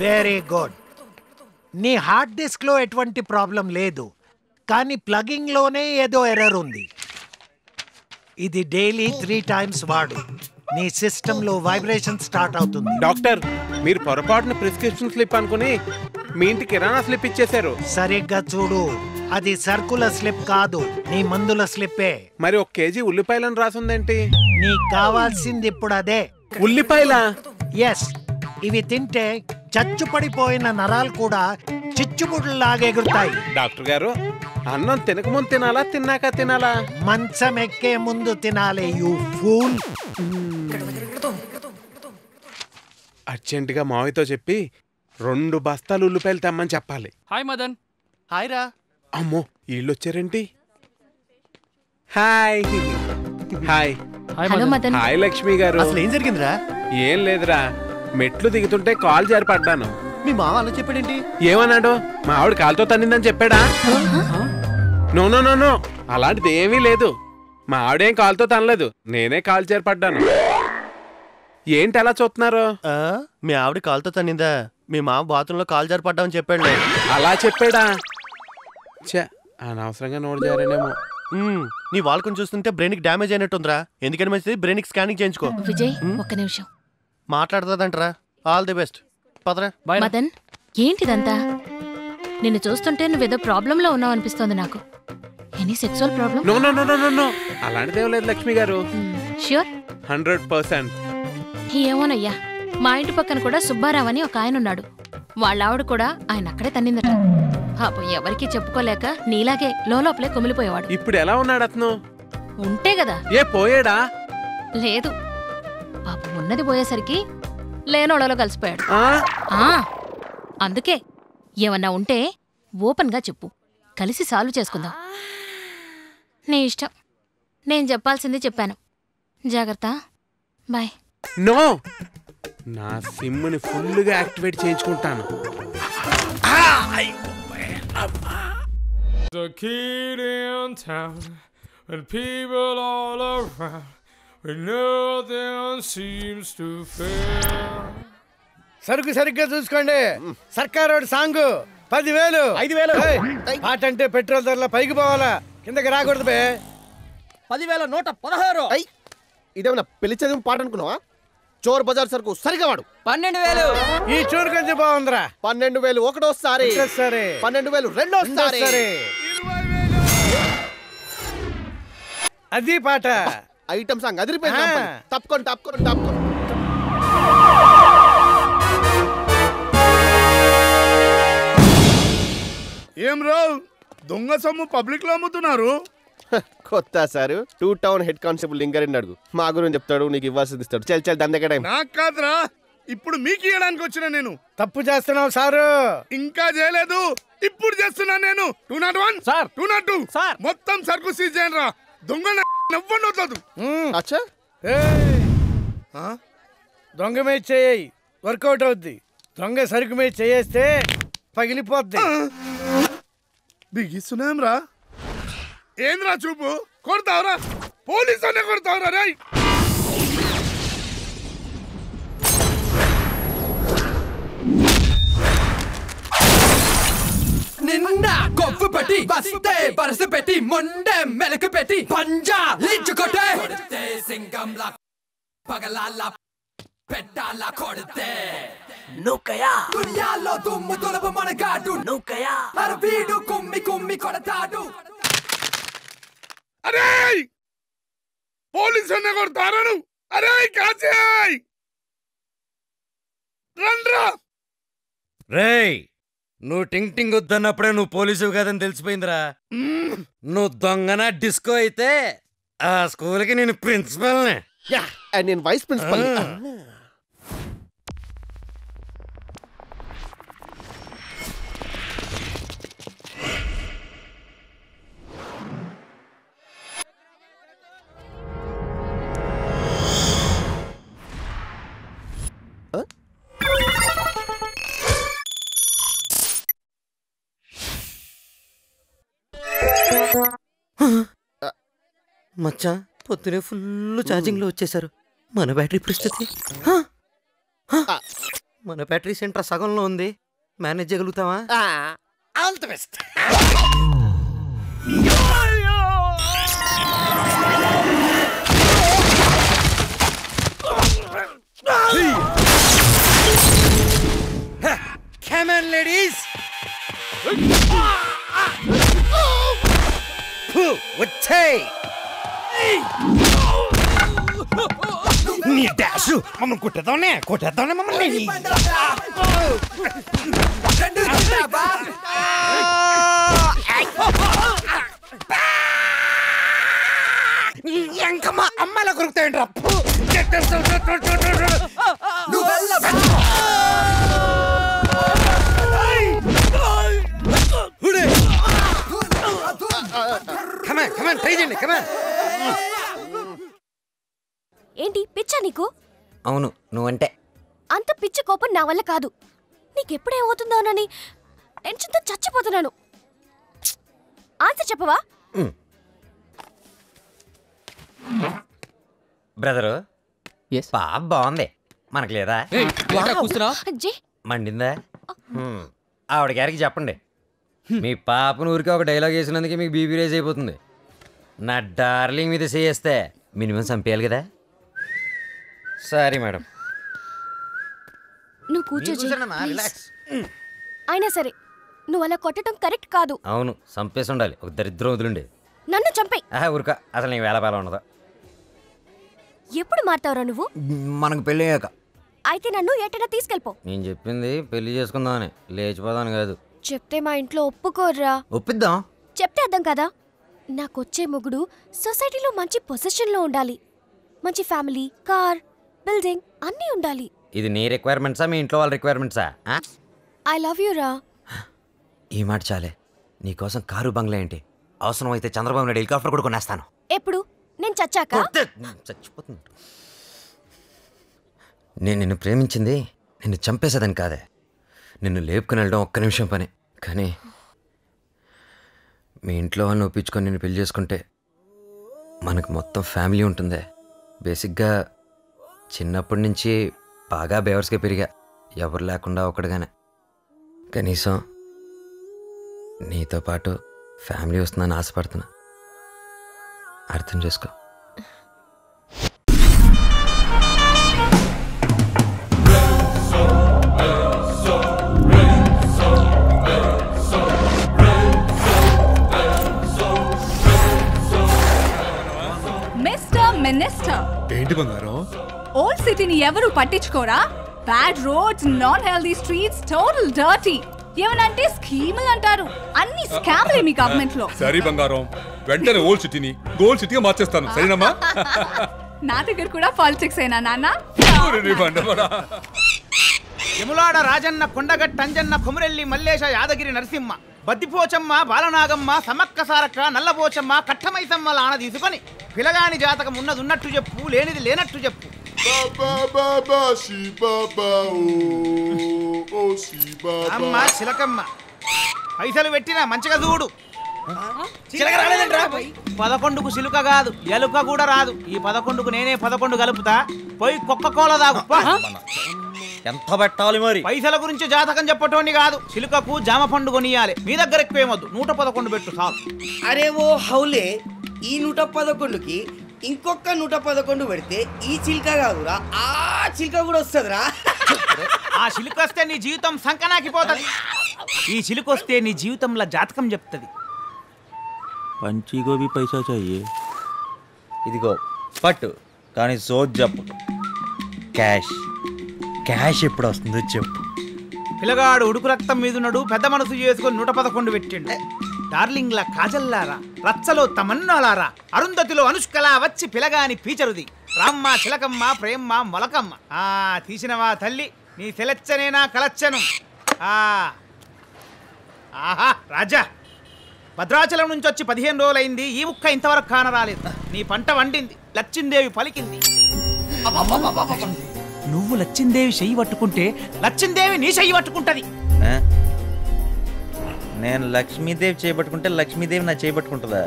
Very good. నీ హార్డ్ డిస్క్ లో ఎటువంటి ప్రాబ్లం లేదు, కానీ ప్లగింగ్ లోనే ఏదో ఎర్రర్ ఉంది. ఇది డైలీ 3 times వాడు. నీ సిస్టమ్ లో వైబ్రేషన్ స్టార్ట్ అవుతుంది. డాక్టర్, మీరు పొరపాటున ప్రిస్క్రిప్షన్ స్లిప్ అనుకుని మీ ఇంటి కిరాణా స్లిప్ ఇచ్చేశారు. సరిగ్గా చూడు, అది సర్కులర్ స్లిప్ కాదు, నీ మందుల స్లిప్పే. మరి 1 kg ఉల్లిపాయలను రాసుందేంటి? నీకు కావాల్సింది ఇప్పుడు అదే. ఉల్లిపాయలా? ఎస్. ఇవి తింటే చచ్చు పడిపోయిన నరాలు కూడా చిచ్చుబుడ్లాగా ఎగురుతాయి. డాక్టర్ గారు, అన్నం తినకముందు తినాలా తిన్నాక తినాలా? మంచం ఎక్కే ముందు తినాలి, యూ ఫూల్. అర్జెంటుగా మావితో చెప్పి 2 బస్తాలు ఉల్లిపాయలు తెమ్మని చెప్పాలి. హాయ్ మదన్. హాయ్ రా. అమ్మో, వీళ్ళు వచ్చారేంటి? Hi. Hi. Hello Madan. Hi Lakshmi గారు. అసలు ఏం జరిగిందిరా? ఏం లేదురా, మెట్లు దిగుతుంటే కాల్ జారి పడ్డాను. మీ మావ అలా చెప్పాడేంటి? ఏమన్నాడు? మా ఆవిడ కాలుతో తన్నిందని చెప్పాడా? నో నో నో నో, అలాంటిది ఏమీ లేదు. మా ఆవిడేం కాలుతో తనలేదు, నేనే కాలు జారి పడ్డాను. ఏంటి అలా చూస్తున్నారు? మీ ఆవిడ కాలుతో తన్నిందా? మీ మామ బాత్రూంలో కాలు జారి పడ్డామని చెప్పాడు. అలా చెప్పాడా? అనవసరంగా నోటు జారేనేమో. నీ వాల్కొని చూస్తుంటే బ్రెయిన్ కి డ్యామేజ్ అయినట్టుందిరా. ఎందుకని మంచిది, బ్రెయిన్ కి స్కానింగ్ చేయించుకో. విజయ్, ఒక్క నిమిషం. మాట్లాడుతుందంటరా. All the best. పదరా. మదన్, ఏంటిదంతా? నిన్ను చూస్తుంటే నువ్వేదో ప్రాబ్లంలో ఉన్నావు అనిపిస్తోంది నాకు. Any sexual problem? No no no no no, అలాంటిదేం లేదు లక్ష్మి గారు. ష్యూర్? 100%. ఏమోనయ్యా, మా ఇంటి పక్కన కూడా సుబ్బారావు అని ఒక ఆయన ఉన్నాడు. వాళ్ళ ఆవిడ కూడా ఆయన అక్కడే తన్నిందట. పాపం ఎవరికి చెప్పుకోలేక నీలాగే లోపలే కుమిలిపోయేవాడు. ఇప్పుడు ఎలా ఉన్నాడు అతను? ఉంటే కదా. ఏ పోయాడా? లేదు, పాపం ఉన్నది పోయేసరికి లేనోళ్ళలో కలిసిపోయాడు. అందుకే ఏమన్నా ఉంటే ఓపెన్ గా చెప్పు, కలిసి సాల్వ్ చేసుకుందాం. నీ ఇష్టం. నేను చెప్పాల్సింది చెప్పాను. జాగ్రత్త. బాయ్. నో, నా సిమ్ని ఫుల్గా activate చేయించుకుంటాను. The kid in town and people all around when nothing seems to fail. సరుకు సరిగ్గా చూసుకోండి. సర్కారు సాంగ్ 10,000. 5,000. పాట అంటే పెట్రోల్ ధరల పైకి పోవాలా, కిందకి రాకూడదు బే. 10,116. ఇదేమన్నా పెళ్లి చదివి పాట అనుకున్నావా? చోర్ బజార్ సరుకు సరిగా వాడు. 12,000. ఈ చూరు కొంచెం బాగుందిరా. 12,000 ఒకటోసారి, 12,000 రెండోసారి. అది పాట. ఐటమ్ సాంగ్ అదిరిపోయింది. తప్పుకోండి తప్పుకోండి తప్పుకోండి. ఏం రావు, దొంగ సొమ్ము పబ్లిక్ లో అమ్ముతున్నారు. కొత్త sir 2 town head constable Lingareddy అడుగు, మా గురించి చెప్తాడు, నీకు ఇవ్వాల్సింది ఇస్తాడు. చల్ చల్ దందక టైం. నాకు కాదురా, ఇప్పుడు మీకు ఇవ్వడానికి వచ్చిన నేను. తప్పు చేస్తున్నావు సారు. ఇంకా చేయలేదు, ఇప్పుడు చేస్తున్నా నేను. 201 సార్, 202 సార్, మొత్తం సరుకు సీజ్ చేయండి రా. దొంగ నవ్వండి వదలదు. అచ్చా, దొంగ మీద చేయి, వర్కౌట్ అవుద్ది. దొంగ సరుకు మీద చేయేస్తే పగిలిపోద్ది. బిగిస్తున్నాం రా. ఏంద్రా చూపు, కొడతావురా, పోలీసు అనే కొడతావురా రే. నిన్న కొవ్వు పెట్టి బస్తే బరస పెట్టి మొండె మెలక పెట్టి పంజా లించుకొట్టే సింగంలా పగలాల పెట్టాల కొడితే నుక్కయా దునియాలో దుమ్ము తులపు మనగాడు నుక్కయా అర వీడు కుమ్మి కుమ్మి కొడతాడు. అరే పోలీసు అనే కొడతారా నువ్వు? అరే కాచేయ్ రండ్రా. రేయ్, నువ్వు టింగ్ టింగ్ వద్దన్నప్పుడే నువ్వు పోలీసు కాదని తెలిసిపోయిందిరా. నువ్వు దొంగన డిస్కో అయితే ఆ స్కూల్కి నేను ప్రిన్సిపల్ని. నేను వైస్ ప్రిన్సిపల్. మచ్చా పొద్దునే ఫుల్ ఛార్జింగ్ లో వచ్చేసారు. మన బ్యాటరీ పరిస్థితి, మన బ్యాటరీ సెంటర్ సగంలో ఉంది. మేనేజ్ చేయగలుగుతావా? All the best. Come on, ladies. వచ్చేయ్. నీ డాష్ మమ్మల్ని కొట్టేద్దానే మమ్మల్ని. ఎంకమ్మా అమ్మాయిలా కొరుకుతాయండి. ఏంటి పిచ్చా నీకు? అవును, నువ్వంటే. అంత పిచ్చి కోపం నా వల్ల కాదు. నీకెప్పుడేమవుతుందోనని టెన్షన్తో చచ్చిపోతున్నాను. ఆన్సర్ చెప్పవా? బ్రదరు, పాప బాగుంది, మనకు లేదా? మండిందా? ఆవిడ గారికి చెప్పండి, మీ పాపను ఊరికి ఒక డైలాగ్ వేసినందుకే మీకు బీపీ రేజ్ అయిపోతుంది. నా డార్లింగ్ మీద చేస్తే మినిమం చంపేయాలి కదా. Sorry madam. నువ్వు కూర్చో. అయినా సరే నువ్వు అలా కొట్టడం కరెక్ట్ కాదు. అవును, చంపేసి ఉండాలి. ఒక దరిద్రం వదిలిండి. నన్ను చంపే. ఊరుక, అసలు నీకు వేళ ఉండదు. ఎప్పుడు మారుతావురా నువ్వు? మనకు పెళ్ళి అయ్యాక. అయితే నన్ను ఎటైనా తీసుకెళ్ళిపో. నేను చెప్పింది పెళ్లి చేసుకుందామని, లేచిపోదాను కాదు. చెప్తే మా ఇంట్లో ఒప్పుకోర్రా. ఒప్పిద్దాం. చెప్తే అర్థం కదా. నాకొచ్చే మొగుడు సొసైటీలో మంచి పొజిషన్లో ఉండాలి. మంచి ఫ్యామిలీ, కార్, బిల్డింగ్ అన్నీ ఉండాలి. ఇది నీ రిక్వైర్మెంట్సా, మీ ఇంట్లో వాళ్ళ రిక్వైర్మెంట్సా? ఐ లవ్ యూ రా. ఈ మాట చాలే. నీకోసం కారు బంగ్లా ఏంటి, అవసరం అయితే చంద్రబాబు నాయుడు హెలికాప్టర్ కూడా కొనేస్తాను. ఎప్పుడు? నేను చచ్చాక? చచ్చిపోతుంది. నేను నిన్ను ప్రేమించింది నిన్ను చంపేసేదని కాదే, నిన్ను లేపుకుని వెళ్ళడం ఒక్క నిమిషం పని. కానీ మీ ఇంట్లో వాళ్ళని ఒప్పించుకొని నిన్ను పెళ్లి చేసుకుంటే మనకు మొత్తం ఫ్యామిలీ ఉంటుందే. బేసిక్గా చిన్నప్పటి నుంచి బాగా బేవర్స్గా పెరిగా, ఎవరు లేకుండా ఒకటిగానే. కనీసం నీతో పాటు ఫ్యామిలీ వస్తుందని ఆశపడుతున్నా, అర్థం చేసుకో. మినిస్టర్ ఏంటి బంగారం? ఓల్డ్ సిటీని ఎవరు పట్టించుకోరా? Bad roads, non healthy streets, total dirty. ఏమనంటే స్కీములు అంటారు. అన్ని స్కామ్లే మీ గవర్నమెంట్ లో. సరే బంగారం, వెంటనే ఓల్డ్ సిటీని గోల్డ్ సిటీగా మార్చేస్తాను, సరేనమ్మా? నా దగ్గర కూడా పాలిటిక్స్ అయినా నాన్న. యములాడ రాజన్న, కొండగట్ట అంజన్న, కొమురెల్లి మల్లేశ, యాదగిరి నరసింహ, బద్దిపోచమ్మ, బాలనాగమ్మ, సమక్క సారక్క, నల్లపోచమ్మ, కట్టమైసమ్మల ఆన తీసుకొని పిలగాని జాతకం ఉన్నది ఉన్నట్టు చెప్పు, లేనిది లేనట్టు చెప్పు. అమ్మ చిలకమ్మ, పైసలు పెట్టినా మంచిగా చూడు. 11కు చిలుక కాదు, ఎలుక కూడా రాదు. ఈ 11కు నేనే 11 కలుపుతా. పోయి కోల తాగు. ఎంత పెట్టాలి మరి? పైసల గురించి జాతకం చెప్పటోని కాదు, చిలుకకు జామ పండు కొనియాలి. మీ దగ్గర ఎక్కువేమొద్దు, 111 పెట్టు చాలు. అరే ఓ హౌలే, ఈ 111కి ఇంకొక 111 పెడితే ఈ చిలుక కాదురా, ఆ చిలుక కూడా వస్తుందిరా. ఆ చిలుక వస్తే నీ జీవితం సంకనాకిపోతుంది. ఈ చిలుక వస్తే నీ జీవితంలో జాతకం చెప్తుంది. పంచీగో भी पैसा चाहिए. ఇదిగో పట్టు, కానీ సోజ్ చెప్పు. క్యాష్ క్యాష్ ఎప్పుడు వస్తుందో చెప్పు. పిల్లగాడు ఉడుకు రక్తం మీదున్నాడు, పెద్ద మనసు చేసుకొని 111 పెట్టిండు. డార్లింగ్ల కాజల్లారా, రచ్చలో తమన్నాలారా, అరుంధతిలో అనుష్కలా వచ్చి పిలగాని పీచరుది, రామ్మ చిలకమ్మ ప్రేమ్మ మొలకమ్మ. తీసినవా తల్లి నీ తెలచ్చనేనా కలచ్చను. ఆహా రాజా, భద్రాచలం నుంచి వచ్చి 15 రోజులైంది, ఈ ముక్క ఇంతవరకు కానరాలేదు. నీ పంట వండింది, లచ్చిందేవి పలికింది. నువ్వు లచ్చిందేవి చెయ్యి పట్టుకుంటే లచ్చిందేవి నీ చెయ్యి పట్టుకుంటది. నేను లక్ష్మీదేవి చేయబట్టుకుంటే లక్ష్మీదేవి నా చేయబట్టుకుంటుందా?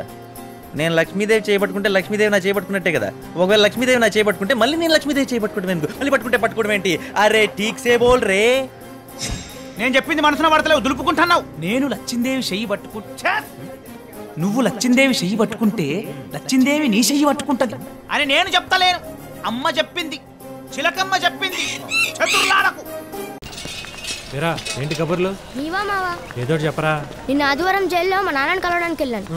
నేను లక్ష్మీదేవి చేయబట్టుకుంటే లక్ష్మీదేవి నా చేయబట్టుకున్నట్టే కదా. ఒకవేళ లక్ష్మీదేవి నా చేయబట్టుకుంటే మళ్ళీ నేను లక్ష్మీదేవి చేయబట్టుకుంటాను ఎందుకు? మళ్ళీ పట్టుకోవడం ఏంటి? అరే ఠీక్ సే బోల్ రే. నేను చెప్పింది మనసున పడతలేవు, దులుపుకుంటున్నావు. నేను లచ్చిందేవి చెయ్యి పట్టుకుంటా, నువ్వు లచ్చిందేవి చెయ్యి పట్టుకుంటే లచ్చిందేవి నీ చెయ్యి పట్టుకుంటది అని నేను చెప్తలేను. అమ్మ చెప్పింది, చిలకమ్మ చెప్పింది. చతుర్లాడకు. ఏంటి కబుర్లు? నీవా మావా ఏదో చెప్పరా. నిన్న ఆదివారం జైల్లో మా నాన్నని కలవడానికి వెళ్ళాను.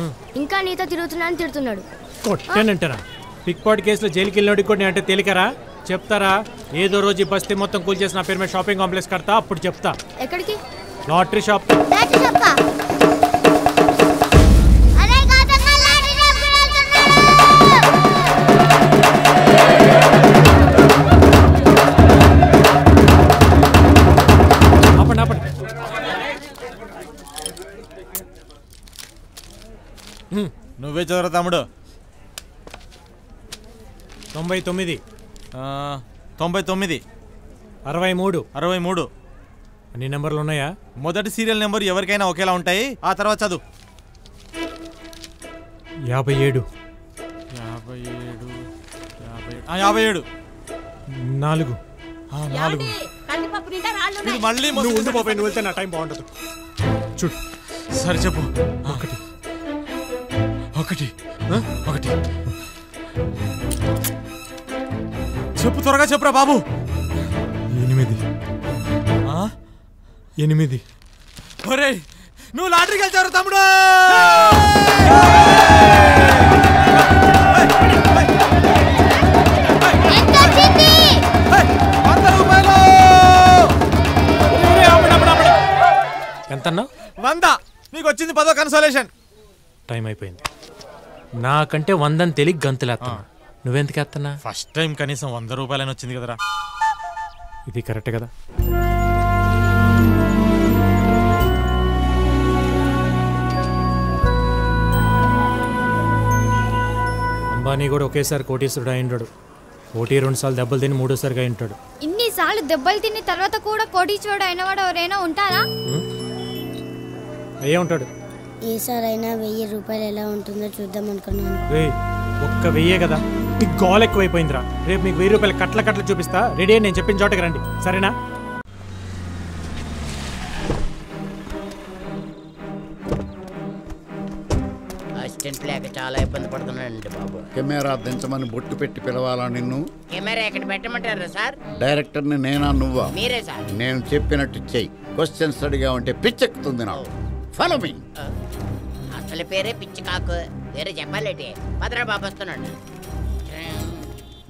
ఇంకా నీతో తిరుగుతున్నాను తిడుతున్నాడు. కొట్టానంటారా? పిక్ పాట్ కేసులో జైలుకి వెళ్ళినోడికి కూడా అంటే తేలికరా? చెప్తారా? ఏదో రోజు ఈ బస్తీ మొత్తం కూల్ చేసి నా పేరు మీద షాపింగ్ కాంప్లెక్స్ కడతా, అప్పుడు చెప్తా. ఎక్కడికి? Lottery shop. నువ్వే చదవరా తమ్ముడు. 99 99 63 అన్ని నెంబర్లు ఉన్నాయా? మొదటి సీరియల్ నెంబర్ ఎవరికైనా ఒకేలా ఉంటాయి, ఆ తర్వాత చదువు. 57 57 4 మళ్ళీ నువ్వు ఉండు బాబాయ్, నువ్వు వెళ్తే నా టైం బాగుంటుంది. చూడు. సరే చెప్పు. 1 చెప్పు, త్వరగా చెప్పురా బాబు. 8 ఒరేయ్, నువ్వు లాటరీకి వెళ్తావు తమ్ముడు. ఎంతన్నా? 100. నీకు వచ్చింది 10వ కన్సోలేషన్. టైం అయిపోయింది. నాకంటే 100 తెలిగి గంతులేస్తా. నువ్వెందుకు వేస్తున్నా? ఫస్ట్ టైం కనీసం 100 రూపాయలని వచ్చింది కదరా. ఇది కరెక్ట్ కదా? అంబానీ కూడా ఒకేసారి కోటీశ్వరుడు అయింటాడు. 2 సార్లు దెబ్బలు తిని 3సారిగా అయింటాడు. ఇన్నిసార్లు దెబ్బలు తిని తర్వాత కూడా కోటీశ్వరుడు అయినవాడు ఎవరైనా ఉంటారా? అయ్యే ఉంటాడు. ఏసారైనా 1000 రూపాయలు ఎలా ఉంటుందో చూద్దాం అనుకున్నాను. ఒక్క 1000 కదా, మీకు గోల్ ఎక్కువైపోయిందిరా. రేపు మీకు 1000 రూపాయలు కట్ల చూపిస్తా. రెడీ అని నేను చెప్పిన చోటకి రండి, సరేనా? అసిస్టెంట్ లేక చాలా ఇబ్బంది పడుతున్నానండి బాబు. కెమెరా దించమని బొట్టు పెట్టి పిలవాలా నిన్ను? కెమెరా ఎక్కడ పెట్టమంటారా సార్? డైరెక్టర్ని నేనా నువ్వా? మీరే సార్. నేను చెప్పినట్టు చెయ్యి. క్వశ్చన్స్ అడిగా ఉంటే పిచ్చెక్కుతుంది నాకు. Follow me. అసలు పేరే పిచ్చి కాకు, వేరే చెప్పాలేటి. భద్రా బాబు వస్తున్నాడు.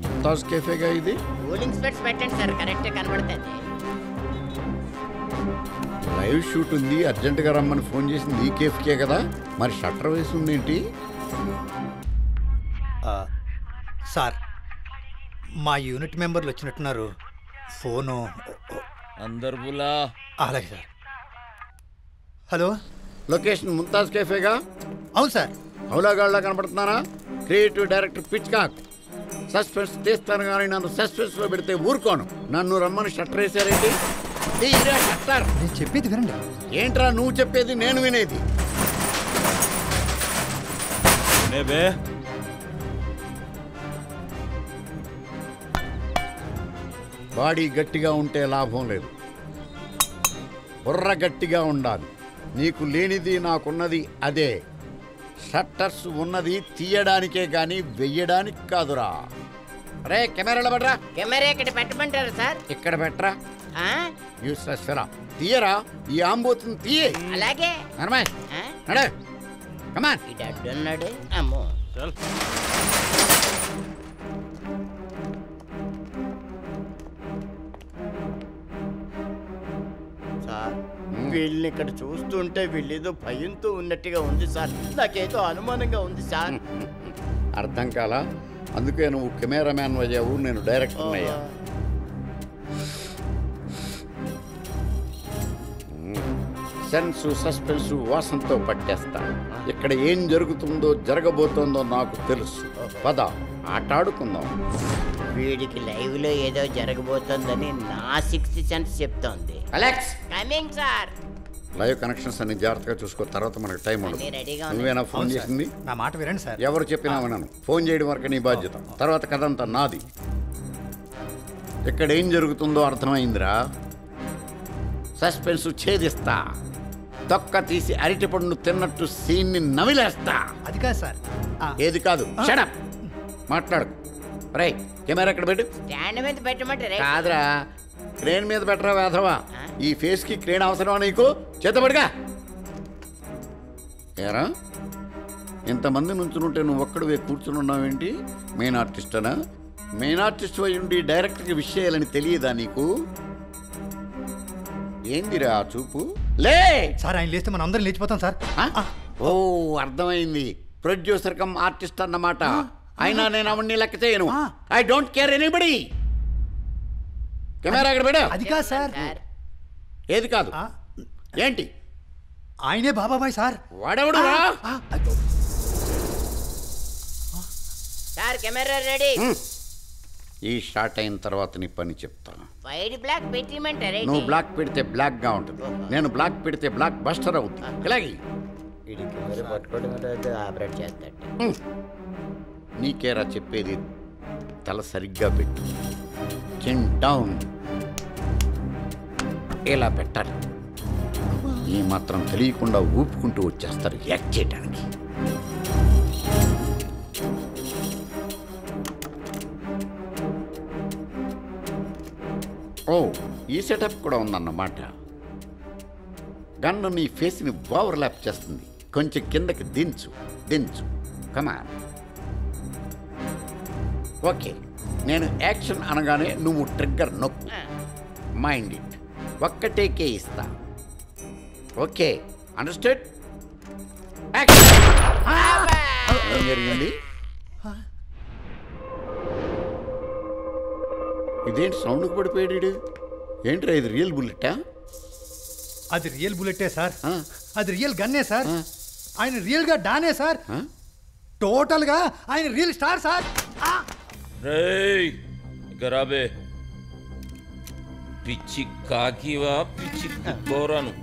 ముంతాజ్ కేఫేగా ఇది? కూలింగ్ స్పెట్స్ పెట్టండి సార్, కరెక్ట్ కనబడుతుంది. లైవ్ షూట్ ఉంది, అర్జెంటుగా రమ్మని ఫోన్ చేసింది ఈ కేఫ్కే కదా, మరి షట్టర్ వేసి ఉంది ఏంటి? సార్, మా యూనిట్ మెంబర్లు వచ్చినట్టున్నారు. ఫోను అందరు బులా. అలాగే సార్. హలో, లొకేషన్ ముంతాజ్ కేఫేగా? అవును సార్. హౌలాగాళ్ళ కనపడుతున్నారా? Creative director Pitchcock. సస్పెన్స్ తీస్తాను కానీ నన్ను సస్పెన్స్లో పెడితే ఊరుకోను. నన్ను రమ్మని షట్టర్ వేసారేంటి? షట్టర్. నేను చెప్పేది వినండి. ఏంట్రా నువ్వు చెప్పేది నేను వినేది? బాడీ గట్టిగా ఉంటే లాభం లేదు, బుర్ర గట్టిగా ఉండాలి. నీకు లేనిది నాకున్నది అదే. షట్టర్స్ ఉన్నది తీయడానికే గాని వెయ్యడానికి కాదురా. రే కెమెరాలో పడరా. కెమెరా ఇక్కడ పెట్టమంటారా సార్? ఇక్కడ పెట్టరా. Useless fellow. తీయరా, ఈ ఆంబోతుని తీయే. అలాగే. నడే, కమాన్. అడ్డున్నాడు. అమ్మో. సార్ వీళ్ళని ఇక్కడ చూస్తుంటే వీళ్ళేదో భయంతో ఉన్నట్టుగా ఉంది సార్. నాకేదో అనుమానంగా ఉంది సార్. అర్థం కాలా? అందుకే నువ్వు కెమెరామ్యాన్ అయ్యావు, నేను డైరెక్టర్ అయ్యా. సెన్స్ సస్పెన్స్ వాసనతో పట్టేస్తా. ఇక్కడ ఏం జరుగుతుందో జరగబోతోందో నాకు తెలుసు. పద ఆటాడుకుందాం. వీడికి లైవ్ లో ఏదో జరగబోతోందని నా 6th సెన్స్ చెప్తోంది. Alex coming sir. Live connections అన్ని జాగ్రత్తగా చూసుకో, తర్వాత మనకు టైం ఉండదు. అన్నీ రెడీగా ఉన్నాయి. నువ్వేనా ఫోన్ అవును సార్. చేసింది? నా మాట వినండి సార్. ఎవరు చెప్పినా వినను. ఫోన్ చేయడం వరకు నీ బాధ్యత, తర్వాత కథ అంతా నాది. ఇక్కడ ఏం జరుగుతుందో అర్థమైందిరా. సస్పెన్స్ ఛేదిస్తా, తొక్క తీసి అరటిపండు తిన్నట్టు సీన్ని నవిలేస్తా. అది కాదు సార్. ఏది కాదు? షడప్. మాట్లాడు. రై కెమెరా ఎక్కడ పెట్టు. స్టాండ్ మీద పెట్టమంటారే. కాదురా, క్రేన్ మీద పెట్టరా వేధవా. ఈ ఫేస్ కి క్రేన్ అవసరమా నీకు? చేతబడిగా ఏరా, ఇంతమంది నుంచునుంటే నువ్వు ఒక్కడివే కూర్చుని ఉన్నావేంటి? మెయిన్ ఆర్టిస్టనా? మెయిన్ ఆర్టిస్ట్ అయి ఉండి డైరెక్టర్కి విష్ చేయాలని తెలియదా నీకు? ఏందిరా ఆ చూపు? లే సార్, ఆయన లేస్తే మనం అందరం లేచిపోతాం సార్. ఓ అర్థమైంది. ప్రొడ్యూసర్ కమ్ ఆర్టిస్ట్ అన్నమాట. అయినా నేను అవన్నీ లెక్క చేయను. I don't care anybody. Camera ఎక్కడ పెట్టు. అది కాదు సార్. ఏది కాదు? ఏంటి? ఆయనే బాబాబాయ్ సార్. వాడెవడు? Sir camera ready. ఈ షాట్ అయిన తర్వాత నీ పని చెప్తా. వైట్ బ్లాక్ పెట్టిమంటారే. నువ్వు బ్లాక్ పెడితే బ్లాక్ గా ఉంటుంది, నేను బ్లాక్ పెడితే బ్లాక్ బస్టర్ అవుతుంది. ఇలాగే పట్టుకోవడం ఆపరేట్ చేస్తాడు. నీకేరా చెప్పేది. తల సరిగ్గా పెట్టు. చిన్ డౌన్. ఇలా పెట్టాలి. ఈ మాత్రం తెలియకుండా ఊపుకుంటూ వచ్చేస్తారు యాక్ట్ చేయడానికి. ఓ ఈ సెటప్ కూడా ఉందన్నమాట. గన్ను నీ ఫేస్ని ఓవర్లాప్ చేస్తుంది. కొంచెం కిందకి దించు దించు. కమాన్. ఓకే, నేను యాక్షన్ అనగానే నువ్వు ట్రిగ్గర్ నొక్కు. Mind it. ఒక్కటేకే ఇస్తా. Okay, understand? ఏం జరిగింది? ఇదేంటి సౌండ్కి పడిపోయాడు? ఏంట్రా ఇది? రియల్ బుల్లెట్టా? అది రియల్ బుల్లెటే సార్. అది రియల్ గన్నే సార్. ఆయన రియల్ గా డానే సార్. టోటల్ గా ఆయన రియల్ స్టార్ సార్. రేయ్ గరాబే, పిచ్చి కాకివా పిచ్చి కుక్కోరా నువ్వు?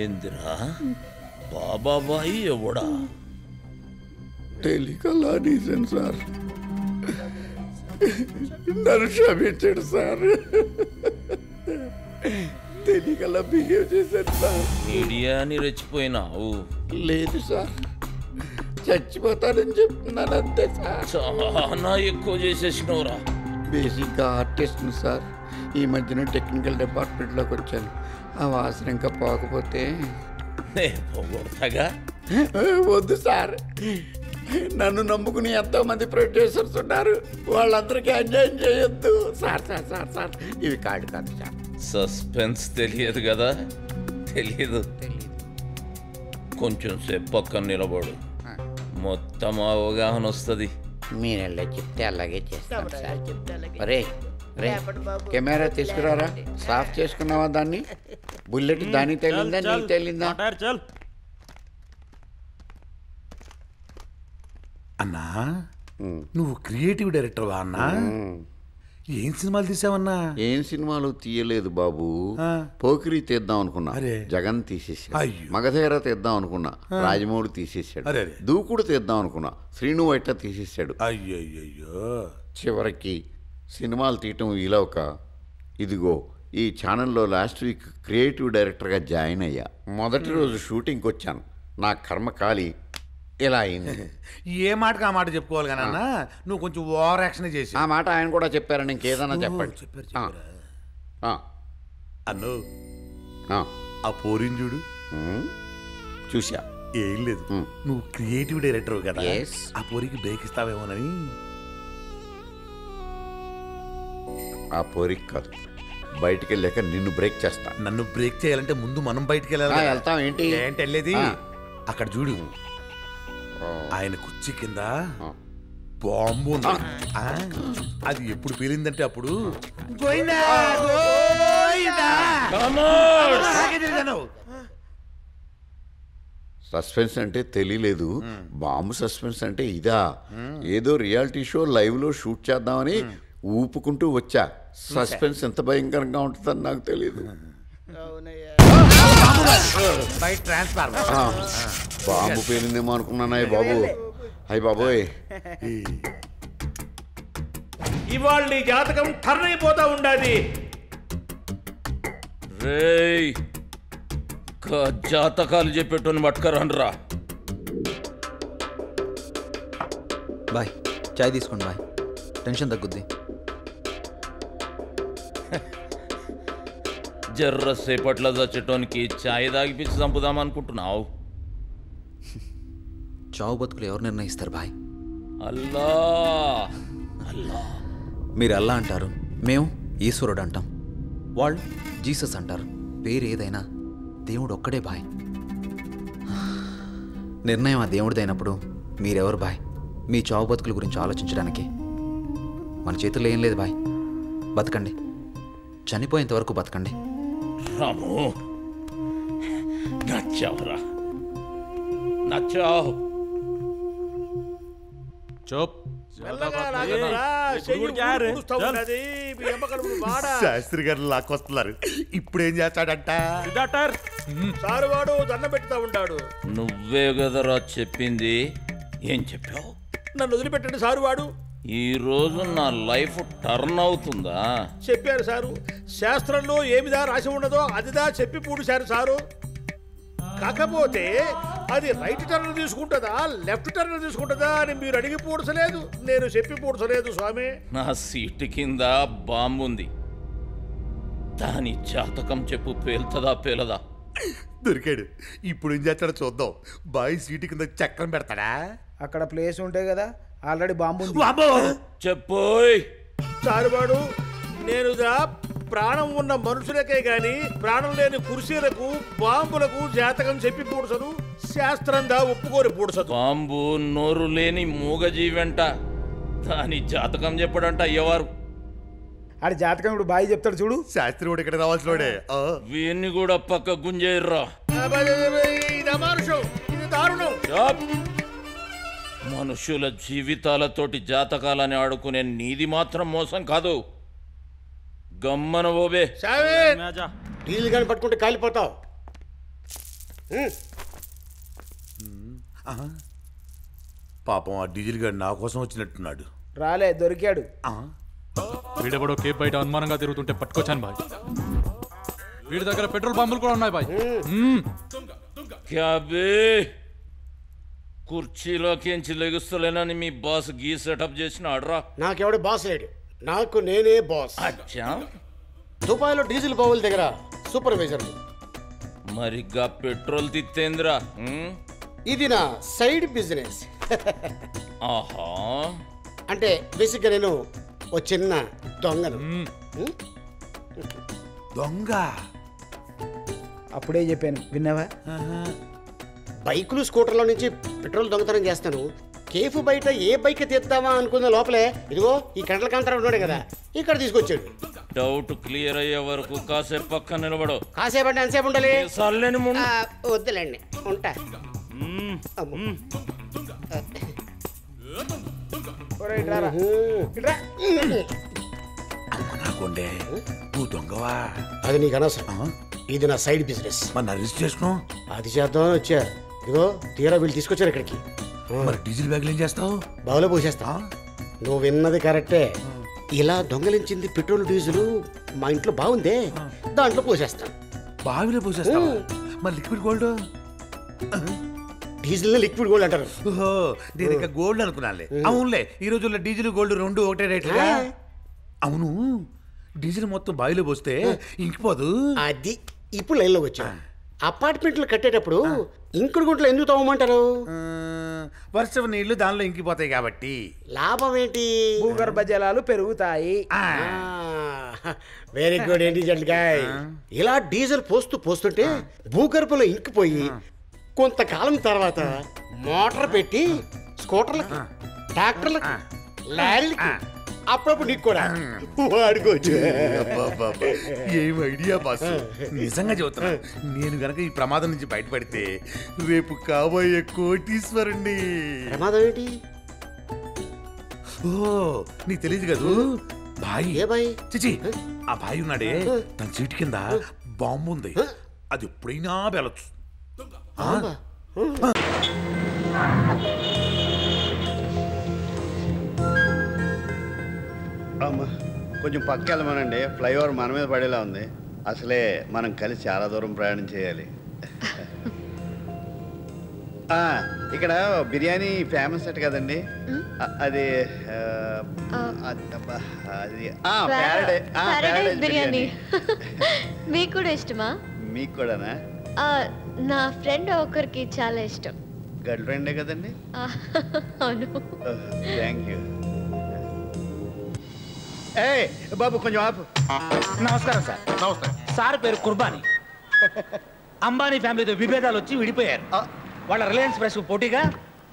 ఏందిరా బాబాబాయి ఎవడా? టెలికలానీసన్ సార్, నన్ను క్షమించాడు సార్. తెలియకలా బిహేవ్ చేశాను సార్. మీడియాని రెచ్చిపోయినావు? లేదు సార్, చచ్చిపోతానని చెప్తున్నాను అంతే సార్. చాలా ఎక్కువ చేసేసినవురా. బేసిక్గా ఆర్టిస్ట్ని సార్. ఈ మధ్యన టెక్నికల్ డిపార్ట్మెంట్లోకి వచ్చాను. ఆ వాసన ఇంకా పోకపోతే పోగొడతాగా. వద్దు సార్, నన్ను నమ్ముకుని ఎంతో మంది ప్రొడ్యూసర్స్ ఉన్నారు. వాళ్ళందరికీ అన్యాయం చేయొద్దు సార్. సార్ సార్ సార్ ఇవి కాదు కాదు సార్. సస్పెన్స్ తెలియదు కదా? తెలియదు. కొంచెం సేపు పక్కన నిలబడు, మొత్తం అవగాహన వస్తుంది. మీరు ఎలా చెప్తే అలాగే చేస్తాను సార్. అరే రే, కెమెరా తీసుకురారా. సాఫ్ చేసుకున్నావా దాన్ని? బుల్లెట్ దానికి తగిలిందా నీకు తగిలిందా? అన్నా నువ్వు క్రియేటివ్ డైరెక్టర్వా అన్నా? ఏం సినిమాలు తీసావన్నా? ఏం సినిమాలు తీయలేదు బాబు. పోకిరి తీద్దాం అనుకున్నా, జగన్ తీసేసాడు. మగధేర తీద్దాం అనుకున్నా, రాజమౌళి తీసేసాడు. దూకుడు తీద్దాం అనుకున్నా, శ్రీను వైట తీసేసాడు. అయ్యయ్యో, చివరికి సినిమాలు తీయటం వీలవక ఇదిగో ఈ ఛానల్లో లాస్ట్ వీక్ క్రియేటివ్ డైరెక్టర్గా జాయిన్ అయ్యా. మొదటి రోజు షూటింగ్కి వచ్చాను. నా కర్మ కాలి ఇలా అయింది. ఏ మాటకి ఆ మాట చెప్పుకోవాలి కానీ అన్న, నువ్వు కొంచెం ఓవర్ యాక్షన్ చేసి. ఆ మాట ఆయన కూడా చెప్పారని ఇంకేదన్నా చెప్పండి. అన్ను ఆ పోరిని చూడు. చూసా. ఏం లేదు, నువ్వు క్రియేటివ్ డైరెక్టర్ కదా, ఆ పోరికి బ్రేక్ ఇస్తావేమోనని. ఆ పోరికి కాదు, బయటికి వెళ్ళాక నిన్ను బ్రేక్ చేస్తా. నన్ను బ్రేక్ చేయాలంటే ముందు మనం బయటికి వెళ్ళాలి. వెళ్తాం ఏంటి? ఏంటి వెళ్ళేది? అక్కడ చూడు, ఆయన కుర్చీ కింద బాంబు ఉంది. అది ఎప్పుడు పేలిందంటే అప్పుడు సస్పెన్స్ అంటే తెలియలేదు, బాంబు సస్పెన్స్ అంటే ఇదా? ఏదో రియాలిటీ షో లైవ్ లో షూట్ చేద్దామని ఊపుకుంటూ వచ్చా. సస్పెన్స్ ఎంత భయంకరంగా ఉంటుందని నాకు తెలియదు. బాంబు పేలిందేమో అనుకున్నాను. అయ్య బాబు, అయ్య బాబోయ్, ఇవాళ నీ జాతకం టర్న్ అయిపోతా ఉండాది. రేయ్, జాతకాలు చెప్పేటోని పట్టుకరండ్రా. బాయ్, చాయ్ తీసుకోండి బాయ్, టెన్షన్ తగ్గుద్ది. జర్ర సేపట్ల చచ్చటోనికి ఛాయ్ తాగిపించి చంపుదాం అనుకుంటున్నావు. చావు బతుకులు ఎవరు నిర్ణయిస్తారు బాయ్? అల్లా అల్లా. మీరు అల్లా అంటారు, మేము ఈశ్వరుడు అంటాం, వాళ్ళు జీసస్ అంటారు. పేరు ఏదైనా దేవుడు ఒక్కడే బాయ్. నిర్ణయం ఆ దేవుడిదైనప్పుడు మీరెవరు బాయ్ మీ చావు బతుకుల గురించి ఆలోచించడానికి? మన చేతుల్లో ఏం లేదు బాయ్. బతకండి, చనిపోయేంత వరకు బతకండి. రాము, నచ్చావురా, నచ్చావు. శాస్త్రి గారు లాక్కొస్తున్నారు. ఇప్పుడేం చేస్తాడంట? సారు వాడు దండం పెట్టుతా ఉంటాడు. నువ్వే కదరా చెప్పింది. ఏం చెప్పావు? నన్ను వదిలిపెట్టండి సారు వాడు. ఈ రోజు నా లైఫ్ టర్న్ అవుతుందా? చెప్పారు సారు, శాస్త్రంలో ఏమిదా రాసి ఉన్నదో అదిదా చెప్పి పూడిశారు సారు. కాకపోతే అది రైట్ టర్న్ తీసుకుంటుందా లెఫ్ట్ టర్న్ తీసుకుంటుందా అని మీరు అడిగి పూడ్చలేదు, నేను చెప్పి పూడ్చలేదు స్వామి. నా సీటు కింద బాంబు ఉంది, దాని జాతకం చెప్పు, పేలుతుందా పేలదా? దొరికాడు. ఇప్పుడు ఏం చేస్తాడో చూద్దాం. బాయ్ సీటు కింద చక్రం పెడతాడా? అక్కడ ప్లేస్ ఉంటాయి కదా, ఆల్రెడీ బాంబు ఉంది. చెప్పోయ్ సారువాడు, నేను ప్రాణం ఉన్న మనుషులకే గాని ప్రాణం లేని కుర్చీలకు బాంబులకు జాతకం చెప్పి పూడ్చను, శాస్త్రంగా ఒప్పుకోని పూడ్చదు. బాంబు నోరు లేని మూగజీవంట, దాని జాతకం చెప్పడంట అయ్యవారు. ఆడి జాతకం ఇప్పుడు బాయ్ చెప్తాడు చూడు. శాస్త్రి కూడా ఇక్కడ రావాల్సినోడే. వీన్ని కూడా పక్క గుంజేర్రా. ఇది అమానుషం, ఇది దారుణం. మనుషుల జీవితాలతోటి జాతకాలని ఆడుకునే నీది మాత్రం మోసం కాదు. గమ్మన ఓబే. డీజిల్ గాని పట్టుకుంటే కాలిపోతావు. పాపం ఆ డీజిల్ గారు నా కోసం వచ్చినట్టున్నాడు. రాలే, దొరికాడు. వీడెవడో కేప్ బయట అనుమానంగా తిరుగుతుంటే పట్టుకొచ్చాను బాయ్. వీడి దగ్గర పెట్రోల్ పంపులు కూడా ఉన్నాయి బాయ్. కుర్చీలోకించి లెగుస్తలేనని మీ బాస్ గీ సెటప్ చేసిన ఆడరా. నాకెవడు బాస్ లేడు, నాకు నేనే బాస్. అచ్చా, దుబాయ్లో డీజిల్ బావుల దగ్గర సూపర్వైజర్. మరిగా పెట్రోల్ తిత్తేంద్రా? ఇది నా సైడ్ బిజినెస్. ఆహా, అంటే బేసిక్గా నేను ఓ చిన్న దొంగను. దొంగ? అప్పుడే చెప్పాను, విన్నావా? బైకులు స్కూటర్ల నుంచి పెట్రోల్ దొంగతనం చేస్తాను. కేఫ్ బయట ఏ బైక్ తీద్దామా అనుకున్న లోపలే ఇదిగో ఈ కంటల కాంతరావు ఉన్నాడు కదా, ఇక్కడ తీసుకొచ్చాడు. డౌట్ క్లియర్ అయ్యే వరకు కాసేపు పక్క నిలబడు. కాసేపు అంటే ఎంతసేపు ఉండాలి? సర్లేని వద్దులేండి, ఉంటా. నువ్వు దొంగవా? అది నీకు అనవసరం, ఇది నా సైడ్ బిజినెస్. మన అరెస్ట్ చేసుకో. అది చేద్దామని వచ్చా. ఇదిగో తీరా వీళ్ళు తీసుకొచ్చారు ఇక్కడికి. మరి డీజిల్ బ్యాగులు ఏం చేస్తావు? బావులో పోసేస్తా. నువ్వు విన్నది కరెక్టే. ఇలా దొంగలించింది పెట్రోల్ డీజిల్ మా ఇంట్లో బాగుందే, దాంట్లో పోసేస్తాను. బావిలో పోసేస్తావా? మరి liquid gold? Diesel liquid gold అంటారు. ఓహో, నేను ఇంకా గోల్డ్ అనుకున్నానులే. అవునులే, ఈ రోజుల్లో డీజిల్ గోల్డ్ రెండు ఒకటే రేట్లుగా. అవును, డీజిల్ మొత్తం బావిలో పోస్తే ఇంకిపోదు. అది ఇప్పుడు లైన్లోకి వచ్చా. అపార్ట్మెంట్లు కట్టేటప్పుడు ఇంకుడు గుంటలు ఎందుకు తవ్వమంటారు? వర్షం నీళ్లు దానిలో ఇంకిపోతాయి కాబట్టి. లాభం ఏంటి? భూగర్భ జలాలు పెరుగుతాయి. Very good intelligent guy. ఇలా డీజిల్ పోస్తుంటే భూగర్భంలో ఇంకిపోయి కొంతకాలం తర్వాత మోటార్ పెట్టి స్కూటర్లకి, ట్రాక్టర్లకి, లారీలకి అప్పుడప్పుడు నీకు కూడా వాడుకోవచ్చు. ఏం ఐడియా బాస్. నిజంగా చెబుతున్నా, నేను గనక ఈ ప్రమాదం నుంచి బయటపడితే రేపు కాబోయే కోటీశ్వరుణ్ణి. ప్రమాదం ఏంటి? ఓ నీకు తెలియదు కదూ బాయ్. ఏ బాయ్? చిచి ఆ బాయ్ ఉన్నాడే, తన సీటు కింద బాంబు ఉంది. అది ఎప్పుడైనా వెళ్ళొచ్చు. అమ్మా కొంచెం పక్కకి వెళ్ళమనండి. ఫ్లైఓవర్ మన మీద పడేలా ఉంది. అసలే మనం కలిసి చాలా దూరం ప్రయాణం చేయాలి. ఇక్కడ బిర్యానీ ఫేమస్ అట్ కదండి. అది ప్యారడైజ్ బిర్యానీ. మీకు కూడా ఇష్టమా? మీకు కూడానా? నా ఫ్రెండ్ ఒకరికి చాలా ఇష్టం. గర్ల్ ఫ్రెండే కదండి? అవును. Thank you. ఏ బాబు కొంచెం ఆపు. నమస్కారం సార్. నమస్తే సార్ పేరు కుర్బానీ. అంబానీ ఫ్యామిలీతో విభేదాలు వచ్చి విడిపోయారు. వాళ్ళ రిలయన్స్ ఫ్రెష్ పోటీగా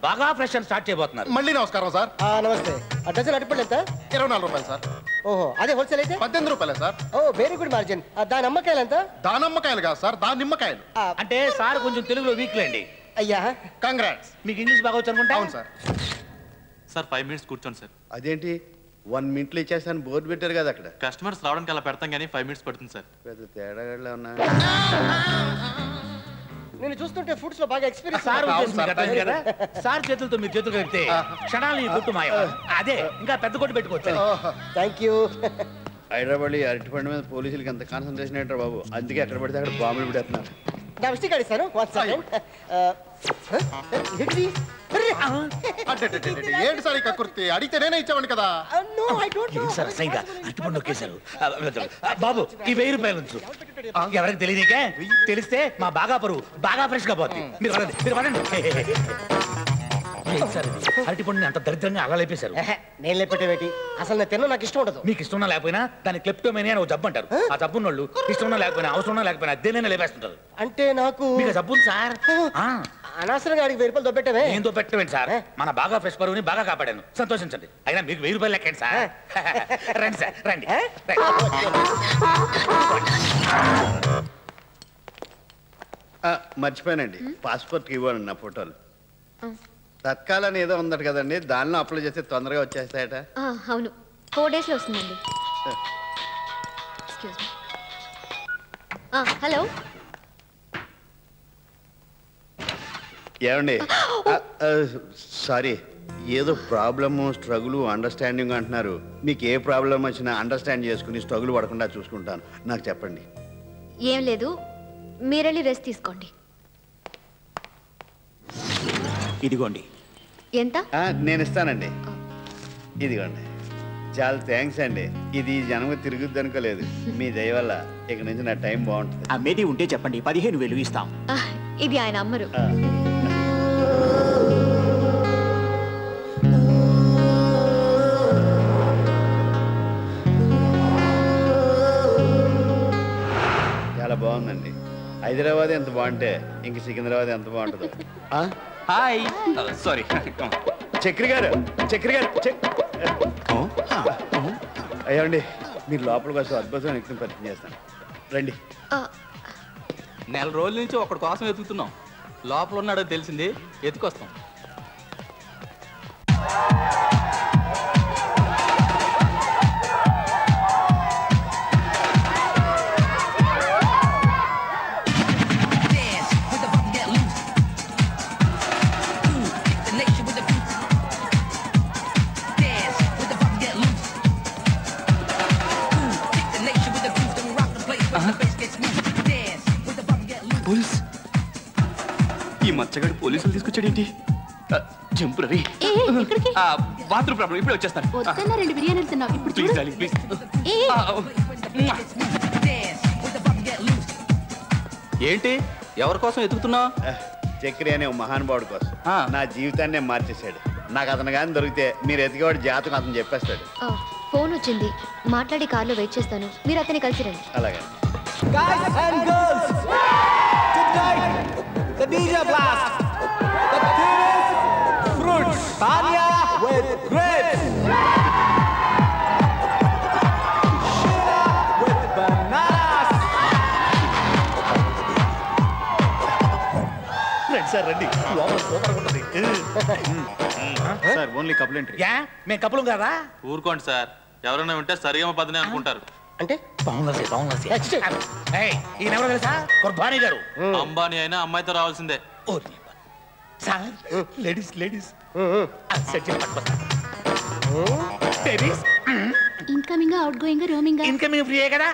బాగా ఫ్రెష్ అని స్టార్ట్ చేయబోతున్నారు. మళ్ళీ నమస్కారం సార్. నమస్తే. డజన్ అరటిపళ్ళు ఎంత? 24 రూపాయలు సార్. ఓహో, అదే హోల్సేల్ అయితే 18 రూపాయలే సార్. ఓ వెరీ గుడ్ మార్జిన్. దాని అమ్మకాయలు ఎంత? దానమ్మకాయలు కాదు సార్, దానిమ్మకాయలు. అంటే సార్ కొంచెం తెలుగులో వీక్ లేండి. అయ్యా కంగ్రాట్స్. మీకు ఇంగ్లీష్ బాగా వచ్చు అనుకుంటా. అవును సార్. సార్ 5 మినిట్స్ కూర్చోండి సార్. అదేంటి 1 మినిట్లో ఇచ్చేస్తాను బోర్డు పెట్టారు కదా అక్కడ. కస్టమర్స్ రావడానికి అలా పెడతాం కానీ 5 మినిట్స్ పడుతుంది సార్. పెద్ద తేడాగా ఉన్నా. నేను చూస్తుంటే ఫుడ్స్ లో బాగా ఎక్స్పీరియన్స్. సార్ ఉద్దేశం మీకు అర్థమైంది కదా. సార్ చేతులతో మీరు చేతులు కలిపితే క్షణాలు ఈ కొట్టు మాయం. అదే ఇంకా పెద్ద కొట్టు పెట్టుకోవచ్చు. Thank you. హైదరాబాద్ అరటిపండు మీద పోలీసులకి ఎంత కాన్సన్ట్రేషన్ ఏంటారు బాబు. అందుకే ఎక్కడ పడితే అక్కడ బాంబులు పెడుతున్నారు. నా విసిట్ కార్డు ఇస్తాను. ఏంటి సార్ ఈ కక్కుర్తి? అడిగితే నేనే ఇచ్చామని కదా. సార్ అసహ్యంగా అరటిపండు నొక్కేశారు. బాబు ఈ 1000 రూపాయలు ఉంచు. ఎవరికి తెలియదుకే, తెలిస్తే మా బాగా పరువు బాగా ఫ్రెష్ గా పోతుంది. మీరు పడండి, మీరు పడండి. సార్ అరటిపండుని అంత దరిద్రంగా అలా లేపేశారు. నేను లేపెట్టేవేటి? అసలు నేను తిన్నా నాకు ఇష్టం ఉండదు. మీకు ఇష్టం ఉన్నా లేకపోయినా దాన్ని క్లెప్టోమేనియా అని జబ్బు అంటారు. ఆ జబ్బు ఉన్నోళ్ళు ఇష్టం ఉన్నా లేకపోయినా అవసరం ఉన్నా లేకపోయినా దేనైనా లేపేస్తుంటారు. అంటే నాకు మీకు జబ్బు ఉంది సార్. అనవసరంగా అడిగి 1000 రూపాయలు దొబ్బెట్టమే. ఏం దొబ్బెట్టమేంటి సార్? మన బాగా ఫ్రెష్ పరువుని బాగా కాపాడాను, సంతోషించండి. అయినా మీకు 1000 రూపాయలు లెక్కండి సార్. రండి సార్ రండి. మర్చిపోయానండి, పాస్పోర్ట్కి ఇవ్వండి నా ఫోటోలు. తత్కాలని ఏదో ఉందట కదండి, దానిలో అప్లై చేస్తే తొందరగా వచ్చేస్తాయట. అవును, 4 days లో వస్తుందండి. హలో ఏమండి, సారీ, ఏదో ప్రాబ్లము స్ట్రగుల్ అండర్స్టాండింగ్ అంటున్నారు. మీకు ఏ ప్రాబ్లం వచ్చినా అండర్స్టాండ్ చేసుకుని స్ట్రగుల్ పడకుండా చూసుకుంటాను. నాకు చెప్పండి. ఏం లేదు, మీరెళ్ళి రెస్ట్ తీసుకోండి. ఇదిగోండి. ఎంత? నేను ఇస్తానండి. ఇదిగోండి. చాలా థ్యాంక్స్ అండి. ఇది జనం తిరుగుద్ది అనుకోలేదు. మీ దయ వల్ల ఇక నుంచి నా టైం బాగుంటుంది. ఆ మేటీ ఉంటే చెప్పండి, 15,000 ఇస్తాం. ఇది ఆయన అమ్మరు. చాలా బాగుందండి. హైదరాబాద్ ఎంత బాగుంటే ఇంక సికింద్రాబాద్ ఎంత బాగుంటుందో. Hi, sorry. చక్రి గారు, చక్రి గారు, అయ్యండి, మీరు లోపలికి వస్తే అద్భుతమైన వ్యక్తిని పరిచయం చేస్తాను. రండి. నెల రోజుల నుంచి ఒకటి కోసం ఎతుకుతున్నాం. లోపల ఉన్నాడో తెలిసింది, ఎత్తుకొస్తాం. పోలీస్, ఈ మచ్చగాడు పోలీసులు తీసుకొచ్చాడేంటి? జంపు రవి, బాత్రూమ్ ప్రాబ్లం, ఇప్పుడే వచ్చేస్తాను. 2 బిర్యానీలు తిన్నావు ఇప్పుడు. Please darling, please. ఏంటి, ఎవరి కోసం ఎతుకుతున్నావు? చక్రి అనే మహానుభావుడి కోసం. నా జీవితాన్ని మార్చేశాడు. నాకు అతను కానీ దొరికితే మీరు ఎతికేవాడు జాతకం అతను చెప్పేస్తాడు. ఫోన్ వచ్చింది, మాట్లాడి కార్లో వెయిట్ చేస్తాను, మీరు అతన్ని కలిసి రండి. అలాగే. Guys and girls, tonight the DJ blast. The theme is fruits. Tanya with grapes. Sheila with bananas. రండి సార్ రండి, లోపల సూపర్ ఉంటుంది. Sir only couple entry. Yeah మేము కప్పులు కదా. ఊరుకోండి సార్, ఎవరైనా ఉంటే సరిగమ పదనే అనుకుంటారు. అంటే ఈయనెవరో తెలుసా? కుర్బానీ గారు. అంబానీ అయినా అమ్మాయితో రావాల్సిందే. Sir ladies ladies babies incoming outgoing roaming incoming ఫ్రీయే కదా?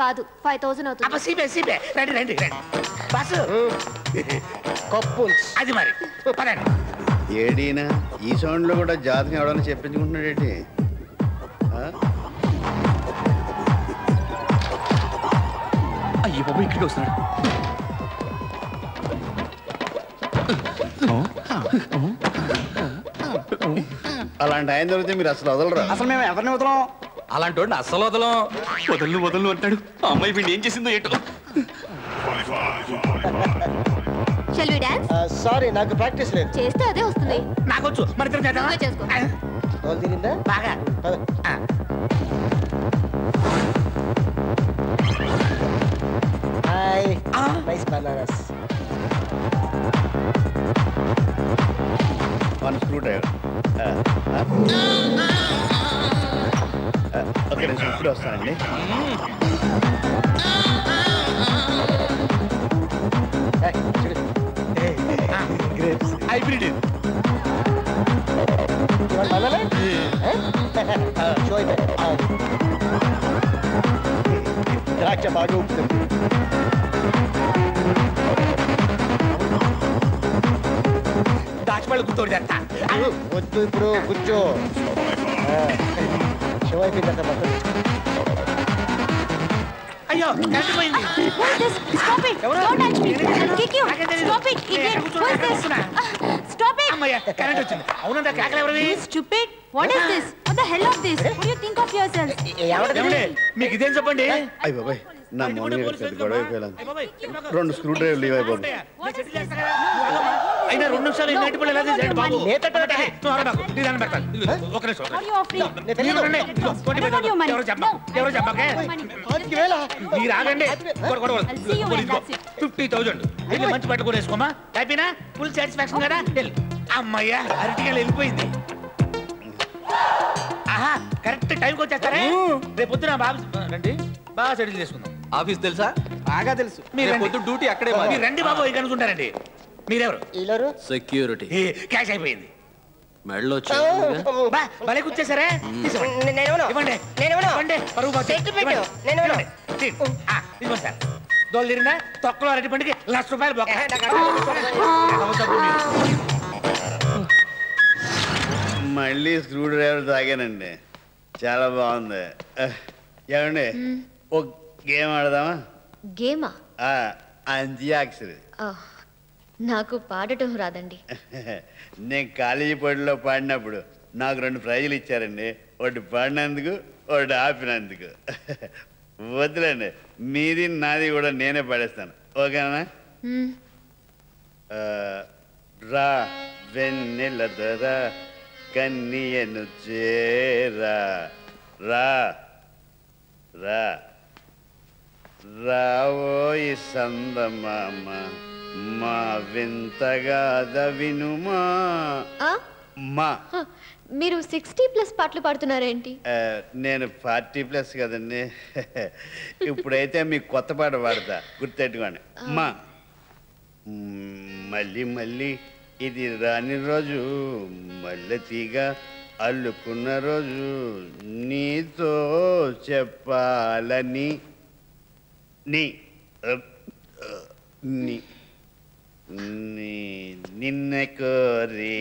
కాదు, 5000 అవుతుంది. అబ్బా సీబే సీబే రండి రండి రండి బస్సు కప్పుల్స్ అది మరి పదండి. ఏడీనా ఈ సౌండ్లో కూడా జాతకం ఎవడన్నా చెప్పించుకుంటున్నాడేంటి? అయ్యో బాబు ఇక్కడికి వస్తున్నాడు. అలాంటి ఆయన దొరికితే మీరు అసలు వదలరా? అసలు మేము ఎవరిని వదలం? అలాంటి వాడిని అస్సలు వదలం. వదలను వదలను అంటాడు. ఆ అమ్మాయి వీడిని ఏం చేసిందో ఏంటో. Shall we dance? సారీ నాకు ప్రాక్టీస్ లేదు. చేస్తే అదే వస్తుంది. నాకొచ్చు మరి ఇద్దరం చేద్దామా? చేసుకో. వాళ్ళు తిరిందా? బాగా hi nice bananas. One screw driver. Okay నేను ఇప్పుడు వస్తానండి. హైబ్రిడ్ ద్రాక్ష బాగా ఉంటుంది. దాచిపళ్ళు గుర్తోడు చేస్తా. వద్దు ఇప్పుడు కూర్చో. షో అయిపోయిందంట మొత్తం. అయ్యో కరెంట్ వచ్చింది. అవునంట కేకలు ఎవరివి? మీకు ఇదేం చెప్పండి. అయ్య బాబాయ్ నా మౌని గొడవ అయిపోయాను. 2 స్క్రూ డ్రైవర్లు ఇవ్వాలి బాబు. అయినా 2 నిమిషాలు నేటి పళ్ళు ఎలా చేశాడు బాబు? ఒక నిమిషం ఎవరు చెప్పకే మీరు ఆగండి. 50,000 వెళ్ళి మంచి పట్టుకుని వేసుకోమా. అయిపోయినా ఫుల్ సాటిస్ఫాక్షన్ కదా. అమ్మయ్యా అరటికెళ్ళి వెళ్ళిపోయింది. ఆహా కరెక్ట్ టైంకి వచ్చేస్తారే. రేపు పొద్దున బాబు రండి బాగా సెటిల్ చేసుకుందాం. ఆఫీస్ తెలుసా? బాగా తెలుసు. మీరు పొద్దు డ్యూటీ అక్కడే. మీరు రండి బాబు ఇక అనుకుంటారండి. మీరెవరు? సెక్యూరిటీ. క్యాష్ అయిపోయింది. మెడలో భలే కూర్చేసారే. ఇదిగోండి సార్. దోలు తిరిగినా తొక్కలో అరటి పండుగ ₹1,00,000 బొక్క. మళ్ళీ స్క్రూ డ్రైవర్ తాగానండి. చాలా బాగుంది. ఏమండి ఒక గేమ్ ఆడదామా? గేమా? అంత్యాక్షరి. నాకు పాడటం రాదండి. నేను కాలేజీ పోటీలో పాడినప్పుడు నాకు 2 ప్రైజులు ఇచ్చారండి. ఒకటి పాడినందుకు, ఒకటి ఆపినందుకు. వద్దులేండి, మీది నాది కూడా నేనే పాడేస్తాను. ఓకేనా? రా వెన్నెల దొర కన్నియను చేరా రా రా రావోయి సందమామ మా వింతగాద వినుమా. మీరు 60+ పాటలు పాడుతున్నారేంటి? నేను 40+ కదండి. ఇప్పుడైతే మీకు కొత్త పాట పాడతా, గుర్తెట్టుకోండి. మా మళ్ళీ మళ్ళీ ఇది రాని రోజు, మల్లె తీగ అల్లుకున్న రోజు, నీతో చెప్పాలని నిన్న కోరే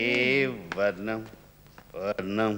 వర్ణం వర్ణం